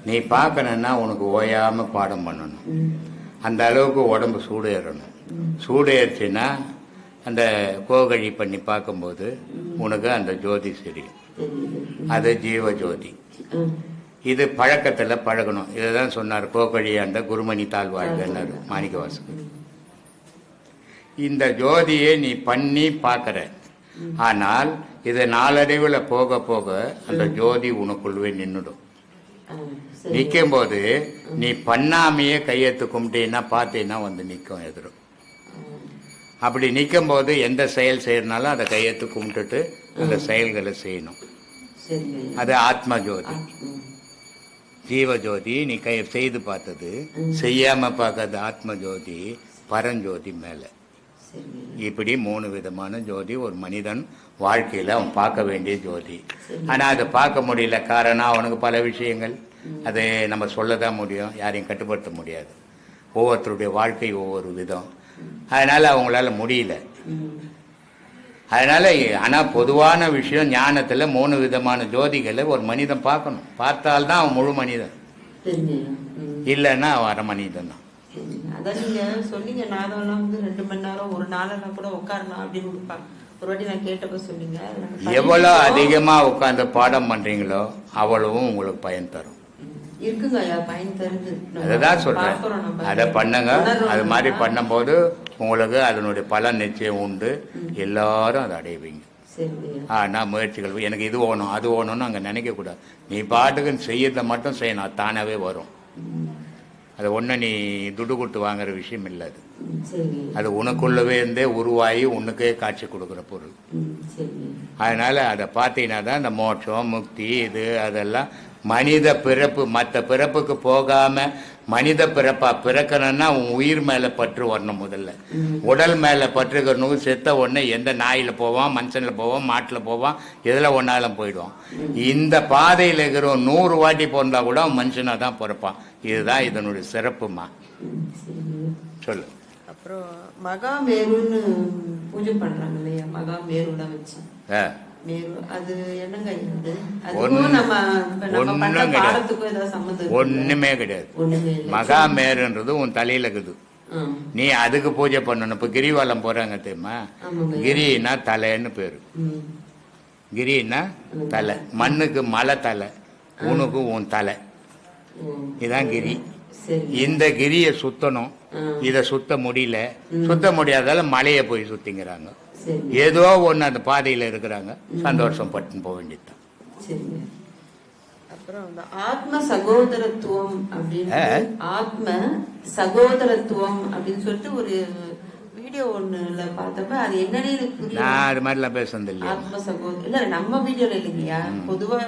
நீ பார்க்கணும்னா உனக்கு ஓயாம பாடம் பண்ணணும். அந்த அளவுக்கு உடம்பு சூடு ஏறணும். சூடு ஏறிச்சுன்னா அந்த கோகழி பண்ணி பார்க்கும்போது உனக்கு அந்த ஜோதி தெரியும். அது ஜீவ ஜோதி. இது பழக்கத்தில் பழகணும். இதுதான் சொன்னார் கோகழி அந்த குருமணி தாழ்வாழ்கன்னார் மாணிக்கவாசகர். இந்த ஜோதியை நீ பண்ணி பார்க்கற. ஆனால் இது நாளடைவில் போக போக அந்த ஜோதி உனக்குள்ளவே நின்றுடும். நிற்கும் போது நீ பண்ணாமையே கையெழுத்து கும்பிட்டீன்னா பார்த்தீங்கன்னா நிற்கும் எதிரும். அப்படி நிற்கும் போது எந்த செயல் செய்யறனாலும் அதை கையெழுத்து கும்பிட்டுட்டு அந்த செயல்களை செய்யணும். அது ஆத்ம ஜோதி. ஜீவ ஜோதி நீ செய்து பார்த்தது, செய்யாம பார்க்கறது ஆத்ம ஜோதி, பரஞ்சோதி மேல. இப்படி 3 விதமான ஜோதி ஒரு மனிதன் வாழ்க்கையில அவன் பார்க்க வேண்டிய ஜோதி. ஆனா அதை பார்க்க முடியல. காரணம் அவனுக்கு பல விஷயங்கள். அதை நம்ம சொல்லதான் முடியும், யாரையும் கட்டுப்படுத்த முடியாது. ஒவ்வொருத்தருடைய வாழ்க்கை ஒவ்வொரு விதம். அதனால அவங்களால முடியல. அதனால ஆனா பொதுவான விஷயம் ஞானத்துல 3 விதமான ஜோதிகளை ஒரு மனிதன் பார்க்கணும். பார்த்தால்தான் அவன் முழு மனிதன், இல்லைன்னா அவன் அரை மனிதன் தான். அதான் நீங்க சொன்னீங்க நாதம்லாம் 2 மணி நேரம் ஒரு நாளெல்லாம் கூட உட்காரலாம் அப்படின்னு ஒரு வாட்டி நான் கேட்டப்ப சொன்னீங்க. எவ்வளவு அதிகமா உட்கார்ந்து பாடம் பண்றீங்களோ அவ்வளவும் உங்களுக்கு பயன் தரும். இருக்குங்க ஐயா, பயன் தருது. அதான் சொல்றேன், அதை பண்ணுங்க. அது மாதிரி பண்ணும்போது உங்களுக்கு அதனுடைய பலன் நிச்சயம் உண்டு. எல்லாரும் அதை அடைவீங்க. நான் முயற்சிகள் எனக்கு இது ஓணும் அது ஓணும்னு அங்கே நினைக்க கூடாது. நீ பாட்டுக்குன்னு செய்யறதை மட்டும் செய்யணும், அது தானாவே வரும். அது ஒன்று நீ துடு கொடுத்து வாங்குற விஷயம் இல்லை. அது உனக்குள்ளவே இருந்தே உருவாகி உனக்கே காட்சி கொடுக்குற பொருள். அதனால அதை பார்த்தீங்கன்னா தான் இந்த மோட்சம் முக்தி இது அதெல்லாம் மனித பிறப்பு. மற்ற பிறப்புக்கு போகாம மனித பிறப்பா பிறக்கணும்னா உன் உயிர் மேல பற்று வரணும். முதல்ல உடல் மேல பற்றுக்கணும். செத்த உடனே எந்த நாயில போவான், மனுஷன்ல போவான், மாட்டுல போவான், எதுல ஒன்னாலும் போயிடுவான். இந்த பாதையில இருக்கிற 100 வாட்டி போனா கூட அவன் மனுஷனா தான் பிறப்பான். இதுதான் இதனுடைய சிறப்புமா. சொல்லு. அப்புறம் மகாமேருன்னு பூஜை பண்றாங்க இல்லையா, மகாமேருட வச்சு மேரு, அது என்னங்க இது? ஒண்ணுமே கிடையாது. மகாமேருன்றது உன் தலையில இருக்குது. நீ அதுக்கு பூஜை பண்ணணும். இப்ப கிரிவலம் போறாங்க தெரியுமா, கிரின்னா தலைன்னு பேரு. கிரின்னா தலை. மண்ணுக்கு மலை தலை, உனக்கு உன் தலை. இதான் கிரி. இந்த கிரிய சுத்தணும். இத சுத்த முடியல, சுத்த முடியாதால மலையை போய் சுத்திங்கிறாங்க. ஏதோ ஒண்ணு அந்த பாதையில இருக்கிறாங்க, சந்தோஷம் பட்டுன்னு போக வேண்டியதுதான். அப்புறம் ஆத்ம சகோதரத்துவம் அப்படின்னு, ஆத்ம சகோதரத்துவம் அப்படின்னு சொல்லிட்டு ஒரு வீடியோ ஒண்ணுல பார்த்தப்ப அது என்னன்னு புரியல. நான் அது மாதிரிலாம் பேசுறது இல்லையா. ஆத்ம சகோதரம் இல்ல, நம்ம வீடியோல இல்லைங்கயா, பொதுவா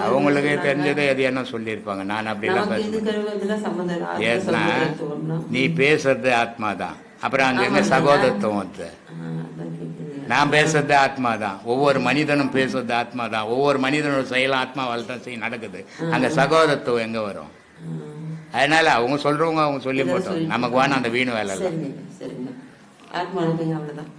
அவங்களுக்கே தெரிஞ்சதை எது என்ன சொல்லியிருப்பாங்க. நான் அப்படிலாம் பேசுறேன். நீ பேசுறது ஆத்மாதான். அப்புறம் அங்க சகோதரத்துவம். நான் பேசுறது ஆத்மாதான். ஒவ்வொரு மனிதனும் பேசுறது ஆத்மாதான். ஒவ்வொரு மனிதனோட செயல் ஆத்மாவால் தான் நடக்குது. அங்க சகோதரத்துவம் எங்க வரும்? அதனால அவங்க சொல்றவங்க அவங்க சொல்லி போட்டோம். நமக்கு வேணும் அந்த வீணு வேலை. ஆத்மா அவ்வளவுதான்.